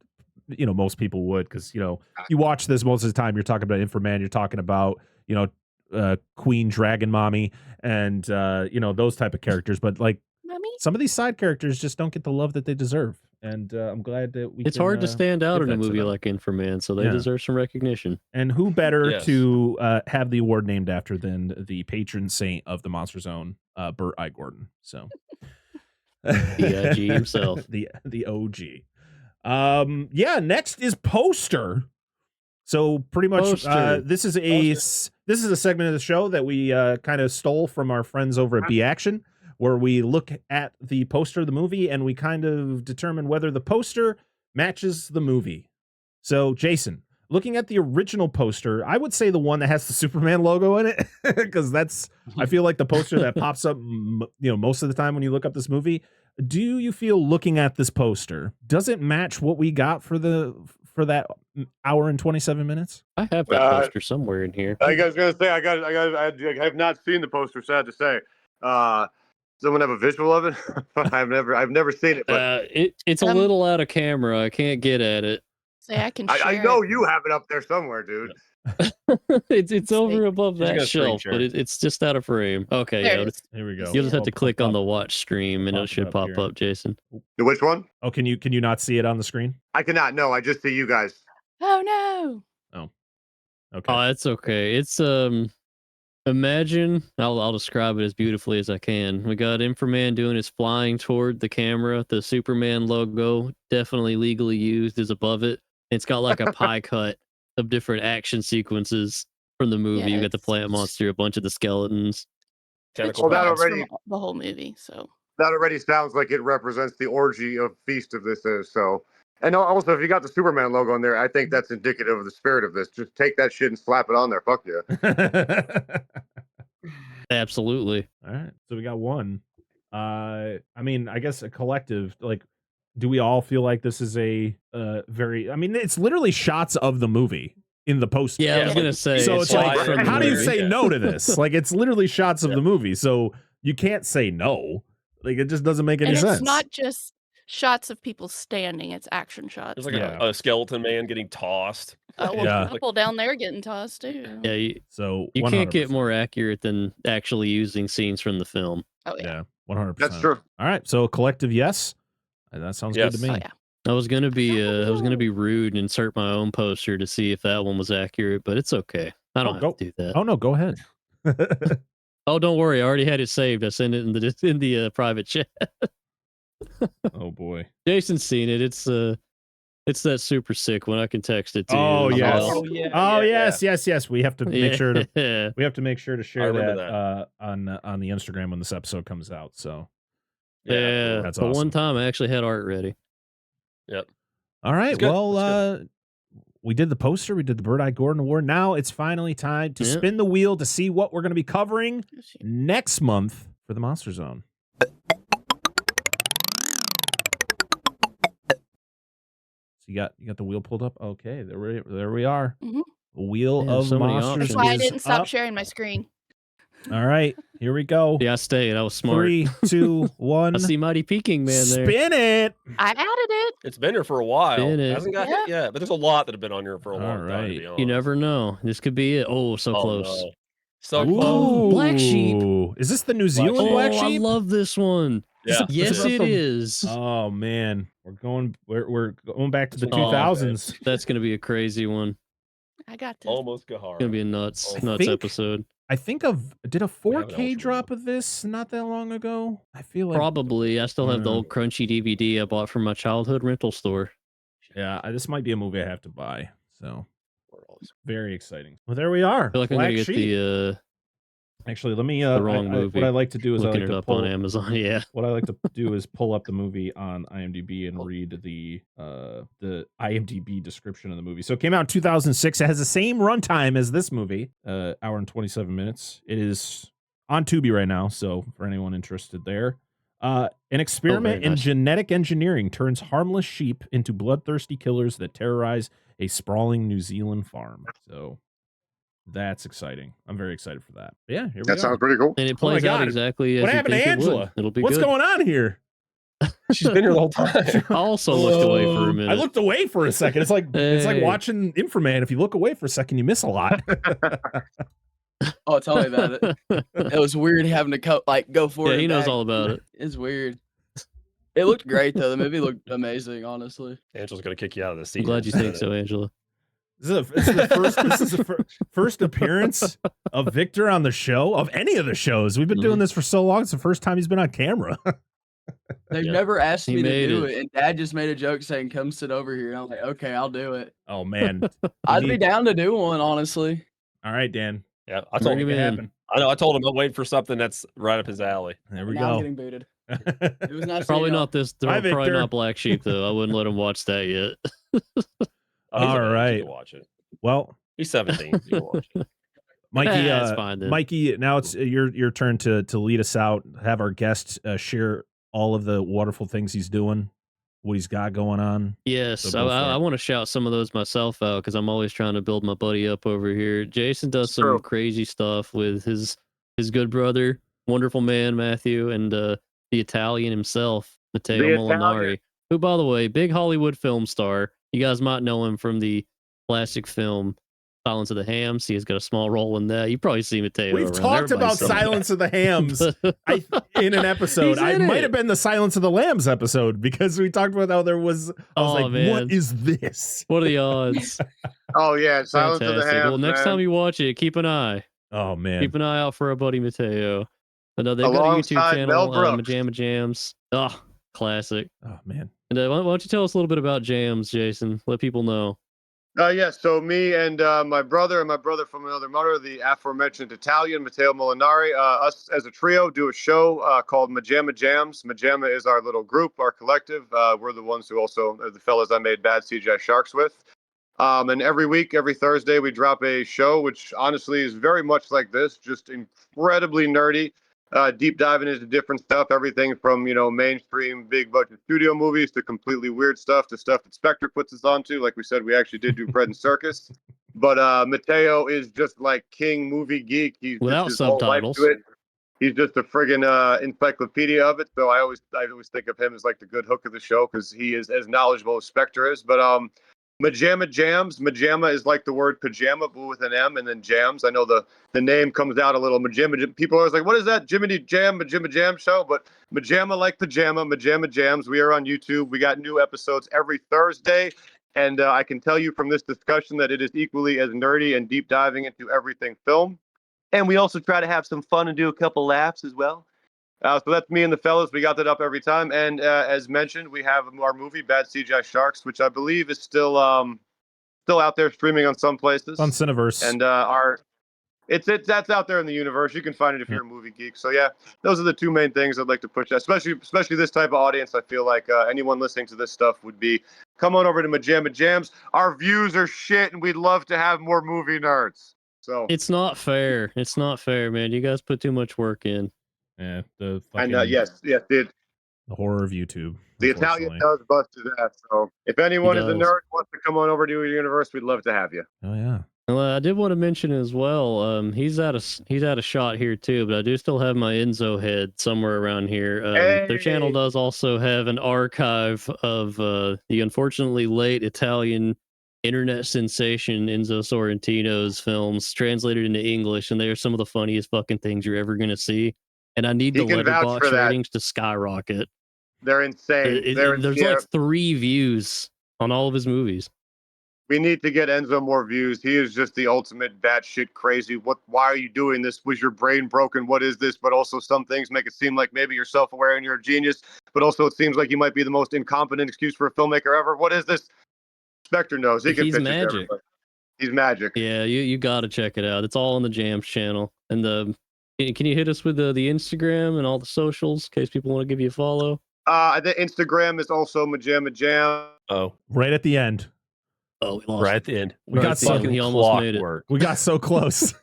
most people would, because you watch this most of the time. You're talking about INFRA-MAN. You're talking about Queen Dragon Mommy and those type of characters. But like some of these side characters just don't get the love that they deserve. And I'm glad that it's hard to stand out in a movie like INFRA-MAN, so they deserve some recognition. And who better to have the award named after than the patron saint of the Monster Zone, Burt I. Gordon. So the OG himself, the OG. Next is poster. So pretty much, this is a segment of the show that we kind of stole from our friends over at B Action, where we look at the poster of the movie and we kind of determine whether the poster matches the movie. So, Jason, looking at the original poster, I would say the one that has the Superman logo in it, because I feel like the poster that pops up, most of the time when you look up this movie. Do you feel, looking at this poster, does it match what we got for that hour and 27 minutes? I have that poster somewhere in here. I was gonna say I have not seen the poster. Sad to say. Someone have a visual of it? I've never seen it. But it's a little out of camera. I can't get at it. Say I can. I know you have it up there somewhere, dude. it's over above that shelf, but it's just out of frame. Okay, here we go. You'll just have to click on the watch stream, and it should pop up, Jason. Which one? Oh, can you not see it on the screen? I cannot. No, I just see you guys. Oh no. Oh. Okay. Oh, that's okay. It's imagine, I'll describe it as beautifully as I can. We got INFRA-MAN doing his flying toward the camera. The Superman logo, definitely legally used, is above it. It's got like a pie cut of different action sequences from the movie. You got the plant monster, a bunch of the skeletons. That already the whole movie. So that already sounds like it represents the orgy of feast of this is. So, and also if you got the Superman logo on there, I think that's indicative of the spirit of this. Just take that shit and slap it on there. Fuck yeah. Absolutely. All right. So we got one. I mean, I guess a collective, like, do we all feel like this is a very, I mean, it's literally shots of the movie in the poster. Yeah, I was going to say. So it's like, how do you say no to this? Like, it's literally shots of the movie. So you can't say no. Like, it just doesn't make any sense. It's not just shots of people standing, it's action shots. There's like a skeleton man getting tossed. Oh, well, a couple down there getting tossed too. Yeah, you can't get more accurate than actually using scenes from the film. Oh yeah. 100%. That's true. All right, so collective yes. That sounds good to me. Oh, yeah. I was gonna be rude and insert my own poster to see if that one was accurate, but it's okay. I don't have to do that. Oh no, go ahead. Oh, don't worry. I already had it saved. I sent it in the private chat. Oh boy, Jason's seen it. It's that super sick one. I can text it to you. Oh yes. Well. Yes. We have to make sure to share that on the Instagram when this episode comes out. So yeah, that's awesome. Awesome. One time I actually had art ready. Yep. All right. Well, we did the poster. We did the Bird Eye Gordon Award. Now it's finally time to spin the wheel to see what we're going to be covering next month for the Monster Zone. So you got the wheel pulled up. Okay, there we are. Mm-hmm. Wheel of Monsters. That's why I didn't stop sharing my screen. All right, here we go. Yeah, I stayed. I was smart. 3, 2, 1. I see Mighty Peking Man there. Spin it. I added it. It's been here for a while. It hasn't got hit yet, but there's a lot that have been on here for a long time. To be honest. You never know. This could be it. Oh, so close. No. So close. Black Sheep. Is this the New Zealand Black Sheep? I love this one. Yeah. Yes, it is. Oh man, we're going back to the Oh, 2000s. That's gonna be a crazy one. I got this. Almost Gahara. It's gonna be a nuts think- episode. I think did a We have an 4K Ultra drop of this not that long ago? I feel like Probably. I still have the old crunchy DVD I bought from my childhood rental store. yeah, this might be a movie I have to buy. So very exciting. Well, there we are. I feel like I'm Black gonna get Sheep. the Actually, let me. the wrong movie. What I like to do is I looking like it to up pull on Amazon. Yeah. What I like to do is pull up the movie on IMDb and read the IMDb description of the movie. So it came out in 2006. It has the same runtime as this movie, hour and 27 minutes. It is on Tubi right now. So for anyone interested there, an experiment in nice. genetic engineering turns harmless sheep into bloodthirsty killers that terrorize a sprawling New Zealand farm. So that's exciting. I'm very excited for that. But yeah, here we go. That sounds pretty cool. And it Oh my plays out God. exactly as What you happened to think it would. Angela? It'll be What's good. going on here? She's been here the whole time. I also looked away for a minute. I looked away for a second. It's like Hey. watching INFRA-MAN. If you look away for a second, you miss a lot. Oh, tell me about it. It was weird having to go for Yeah, it. he knows back. all about it. It's weird. It looked great though. The movie looked amazing, honestly. Angela's gonna kick you out of the seat. I'm glad you think so, Angela. This is the first appearance of Victor on the show, of any of the shows. We've been doing this for so long. It's the first time he's been on camera. They've Yeah. never asked He me to made do it. it, and Dad just made a joke saying, "Come sit over here." And I'm like, "Okay, I'll do it." Oh man, I'd be down to do one, honestly. All right, Dan. Yeah, I told Bring him. him Make it in. happen. I know. I told him I'm waiting for something that's right up his alley. There we Now I'm go. getting booted. It was nice. Probably seeing y'all. not this. Bye, Probably Victor. not Black Sheep though. I wouldn't let him watch that yet. Oh, he's All of age, he right. can watch it. Well, He's 17. He can watch it. Mikey, That's fine then. Mikey, now it's your turn to lead us out. Have our guest share all of the wonderful things he's doing, what he's got going on. Yes, So go for I it. want to shout some of those myself out because I'm always trying to build my buddy up over here. Jason does some True. crazy stuff with his good brother, wonderful man Matthew, and the Italian himself, Matteo The Molinari, Italian. who, by the way, big Hollywood film star. You guys might know him from the classic film Silence of the Hams. He has got a small role in that. You probably see Matteo. We've around. talked about Everybody's seen him. Silence of the Hams in an episode. He's I in might it. have been the Silence of the Lambs episode because we talked about how there was. I was Oh, like, man. what is this? What are the odds? Oh yeah, Silence of the Fantastic. Hams. Well, next man. time you watch it, keep an eye. Oh man. Keep an eye out for our buddy Mateo. But no, they've got a YouTube Alongside Mel channel, Brooks. MaJaMa Jams. Oh, classic. Oh man. And why don't you tell us a little bit about Jams, Jason? Let people know. Yeah, so me and my brother from another mother, the aforementioned Italian, Matteo Molinari, us as a trio do a show called MaJaMa Jams. MaJaMa is our little group, our collective. We're the ones who also are the fellas I made Bad CGI Sharks with. And every week, every Thursday, we drop a show, which honestly is very much like this, just incredibly nerdy, deep diving into different stuff, everything from, mainstream big budget studio movies to completely weird stuff to stuff that Spectre puts us onto. Like we said, we actually did do Bread and Circus. But Matteo is just like king movie geek. He's Without just his whole life subtitles. to it. He's just a friggin' encyclopedia of it. So I always think of him as like the good hook of the show because he is as knowledgeable as Spectre is. But MaJaMa Jams. MaJaMa is like the word pajama, but with an M, and then Jams. I know the name comes out a little. MaJaMa. People are always like, "What is that? Jiminy Jam, MaJaMa Jam show?" But MaJaMa like pajama. MaJaMa Jams. We are on YouTube. We got new episodes every Thursday, and I can tell you from this discussion that it is equally as nerdy and deep diving into everything film. And we also try to have some fun and do a couple laughs as well. So that's me and the fellas. We got that up every time. And as mentioned, we have our movie Bad CGI Sharks, which I believe is still out there streaming on some places. On Cineverse. And that's out there in the universe. You can find it if you're a movie geek. So yeah, those are the two main things I'd like to push. Especially this type of audience. I feel like anyone listening to this stuff would be come on over to MaJaMa Jams. Our views are shit, and we'd love to have more movie nerds. So It's not fair. It's not fair, man. You guys put too much work in. Yeah, the and fucking, yes, the horror of YouTube. Italian unfortunately. does bust his ass. So if anyone is a does. nerd wants to come on over to your universe, we'd love to have you. Oh yeah. Well, I did want to mention as well. He's out of shot here too, but I do still have my Enzo head somewhere around here. Their channel Hey! does also have an archive of the unfortunately late Italian internet sensation Enzo Sorrentino's films translated into English, and they are some of the funniest fucking things you're ever gonna see. and I need the He can vouch letterbox for that. ratings to skyrocket. They're insane. There's like 3 views on all of his movies. We need to get Enzo more views. He is just the ultimate batshit crazy. Why are you doing this? Was your brain broken? What is this? But also some things make it seem like maybe you're self-aware and you're a genius. But also it seems like you might be the most incompetent excuse for a filmmaker ever. What is this? Spectre knows. He can He's pitch it to magic. everybody. He's magic. Yeah, you got to check it out. It's all on the Jams channel. And can you hit us with the Instagram and all the socials in case people want to give you a follow? The Instagram is also MaJaMa. Oh, right at the end. Oh, we lost right at the end. We got fucking. He almost made it. We got so close.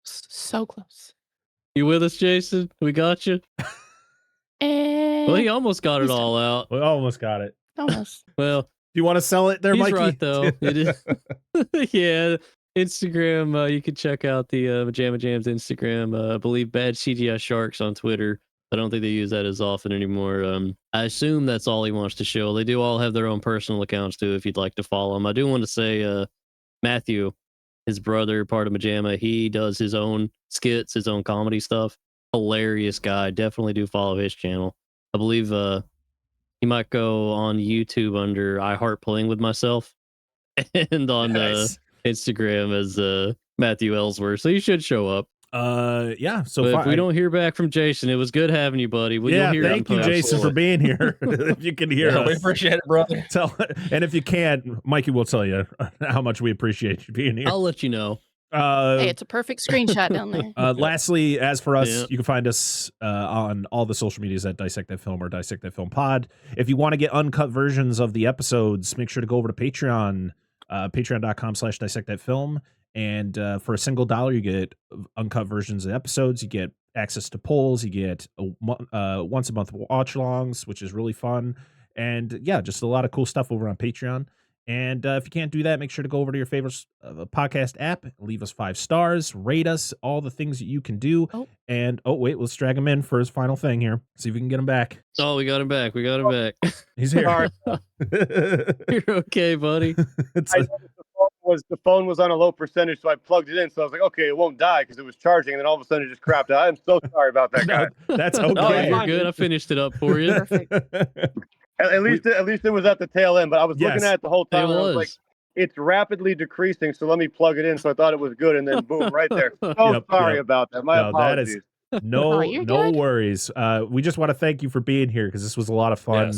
So close. You with us, Jason? We got you. Well, he almost got it all out. We almost got it. Almost. Well, do you want to sell it there, he's Mikey? right though. It is. Yeah, Instagram. You can check out the MaJaMa Jams Instagram. I believe BAD CGI SHARKS on Twitter. I don't think they use that as often anymore. I assume that's all he wants to show. They do all have their own personal accounts too, if you'd like to follow them. I do want to say Matthew, his brother, part of MaJaMa, he does his own skits, his own comedy stuff. Hilarious guy. Definitely do follow his channel. I believe he might go on YouTube under I Heart Playing With Myself and on Instagram as Matthew Ellsworth. So you should show up. Yeah. So if we don't hear back from Jason, it was good having you, buddy. Thank you, Jason, for being here. If you can hear us, we appreciate it, brother. And if you can't, Mikey will tell you how much we appreciate you being here. I'll let you know. Hey, it's a perfect screenshot down there. Lastly, as for us, you can find us on all the social medias at Dissect That Film or Dissect That Film Pod. If you want to get uncut versions of the episodes, make sure to go over to Patreon, patreon.com/Dissect That Film. And for a single $1, you get uncut versions of episodes. You get access to polls. You get once a month watch alongs, which is really fun. And yeah, just a lot of cool stuff over on Patreon. And if you can't do that, make sure to go over to your favorite podcast app, leave us 5 stars, rate us, all the things that you can do. And wait, let's drag him in for his final thing here. See if we can get him back. Oh, we got him back. He's here. You're okay, buddy. The phone was on a low percentage, so I plugged it in. So I was like, okay, it won't die because it was charging, and then all of a sudden it just crapped out. I'm so sorry about that, guy. That's okay. No, you're good. I finished it up for you. Perfect. At least it was at the tail end, but I was looking at it the whole time. And I was like, it's rapidly decreasing, so let me plug it in. So I thought it was good, and then boom, right there. So sorry about that. My apologies. No worries. We just want to thank you for being here because this was a lot of fun,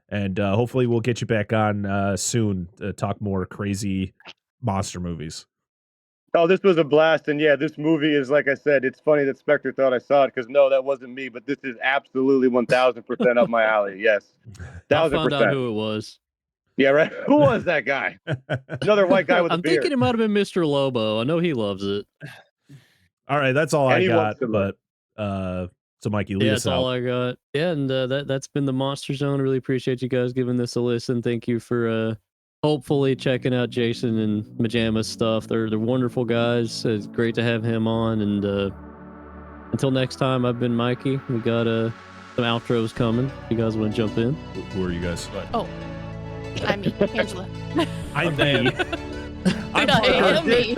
and hopefully we'll get you back on soon to talk more crazy monster movies. Oh, this was a blast, and yeah, this movie is, like I said, it's funny that Spectre thought I saw it because no, that wasn't me, but this is absolutely 1,000% up my alley. Yes, 1,000%. I found out who it was. Yeah, right. Who was that guy? Another white guy with a beard. I'm thinking it might have been Mr. Lobo. I know he loves it. All right, that's all I got. But so Mikey, lead us out. That's all I got. Yeah, and that's been the Monster Zone. I really appreciate you guys giving this a listen. Thank you for hopefully checking out Jason and MaJaMa's stuff. They're wonderful guys. It's great to have him on. And until next time, I've been Mikey. We got some outros coming. If you guys want to jump in. Who are you guys? Oh, I'm me, Angela. I'm me. I am me.